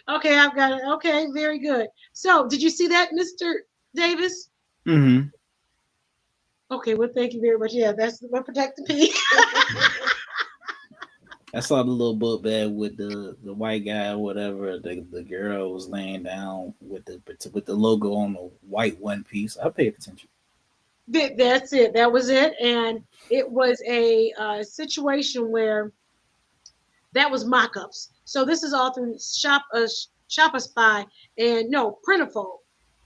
Okay, I've got it. Okay, very good. So did you see that, Mr. Davis? Mm-hmm. Okay, well, thank you very much. Yeah, that's what protect the P. I saw the little book bag with the white guy or whatever. The girl was laying down with the logo on the white one piece. I paid attention. That's it. That was it. And it was a situation where that was mock-ups. So this is all through Shopify and no, Printful.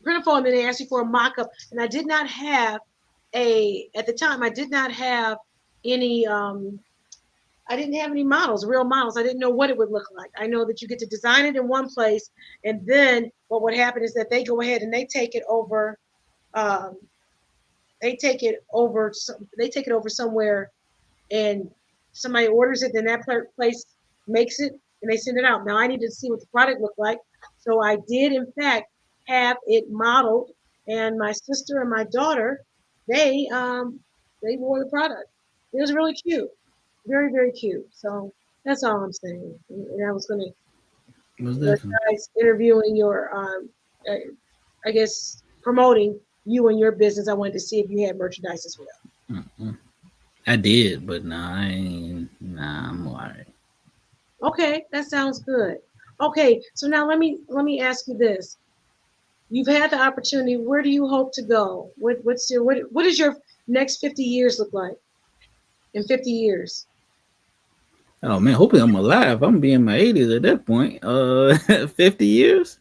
Printful, and then they asked you for a mock-up. And I did not have at the time, I did not have any models, real models. I didn't know what it would look like. I know that you get to design it in one place, and then what would happen is that they go ahead and they take it over. They take it over somewhere, and somebody orders it. Then that place makes it, and they send it out. Now I need to see what the product looked like, so I did in fact have it modeled, and my sister and my daughter, they wore the product. It was really cute. Very, very cute. So that's all I'm saying. And I was going Most to, definitely. guys, interviewing your, I guess, promoting you and your business. I wanted to see if you had merchandise as well. Mm-mm. I did, but nah, I'm alright. Okay, that sounds good. Okay, so now let me ask you this. You've had the opportunity. Where do you hope to go? What does your next 50 years look like? In 50 years. Oh man, hopefully I'm alive. I'm be in my 80s at that point. 50 years.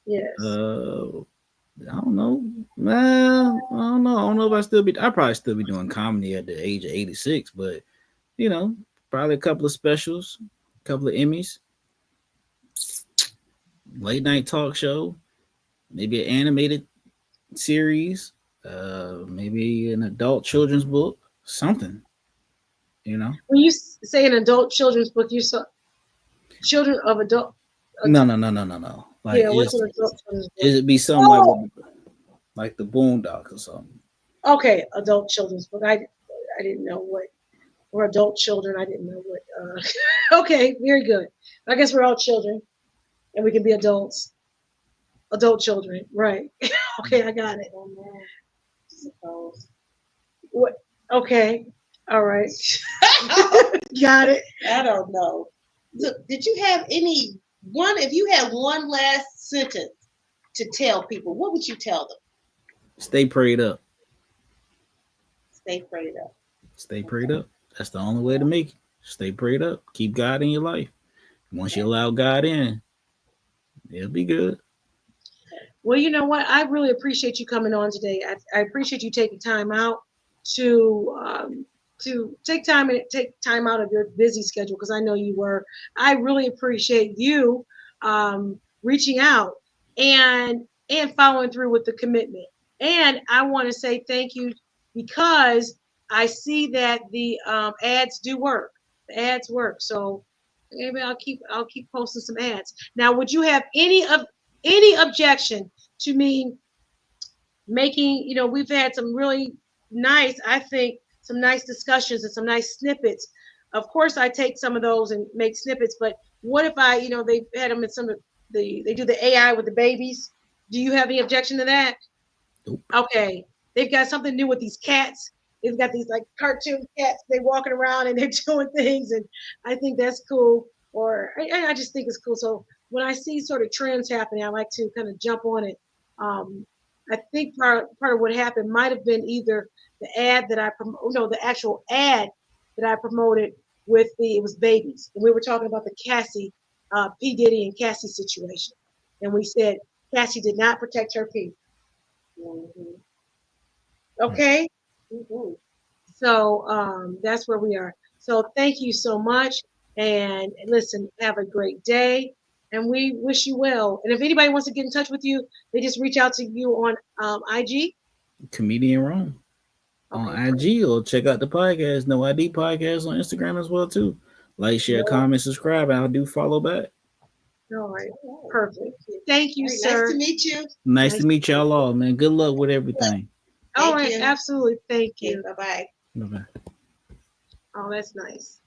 Yes. I don't know. Well, I don't know. I don't know if I probably still be doing comedy at the age of 86, but probably a couple of specials, a couple of Emmys, late night talk show, maybe an animated series, maybe an adult children's book, something. When you say an adult children's book, you saw children of adult. No. Like Yeah, what's an adult children's book? it'd be something like the Boondocks or something. Okay, adult children's book. I didn't know what, or adult children. I didn't know what. Okay, very good. I guess we're all children, and we can be adults. Adult children, right? Okay, I got it. What? Okay, all right. Got it. I don't know. Look, did you have if you had one last sentence to tell people, what would you tell them? Stay prayed up. Stay prayed up. Stay prayed up. That's the only way to make it. Stay prayed up. Keep God in your life. Once you allow God in, it'll be good. Well, you know what? I really appreciate you coming on today. I appreciate you taking time out to take time out of your busy schedule, because I know you were. I really appreciate you reaching out and following through with the commitment. And I want to say thank you, because I see that the ads do work. The ads work. So maybe I'll keep posting some ads. Now, would you have any of any objection to me making, we've had some really nice, I think, some nice discussions and some nice snippets. Of course, I take some of those and make snippets, but what if they had them in some of they do the AI with the babies. Do you have any objection to that? Nope. Okay. They've got something new with these cats. They've got these like cartoon cats. They're walking around and they're doing things, and I think that's cool. Or I just think it's cool. So when I see sort of trends happening, I like to kind of jump on it. I think part of what happened might have been either the ad that I no, the actual ad that I promoted with it was babies, and we were talking about the Cassie, P Diddy and Cassie situation, and we said Cassie did not protect her P. Mhm. Okay, Mhm. so that's where we are. So thank you so much, and listen, have a great day, and we wish you well. And if anybody wants to get in touch with you, they just reach out to you on IG. Comedian Rome on Okay, IG, or check out the podcast, No ID Podcast on Instagram as well too. Like, share, No. comment, subscribe, and I'll do follow back. all right, All right. perfect. Thank you, All right, sir. nice to meet you. Nice Nice to meet y'all all, man. Good luck with everything. All Thank right, you. absolutely. Thank Okay, you. bye-bye. Bye-bye. Oh, that's nice.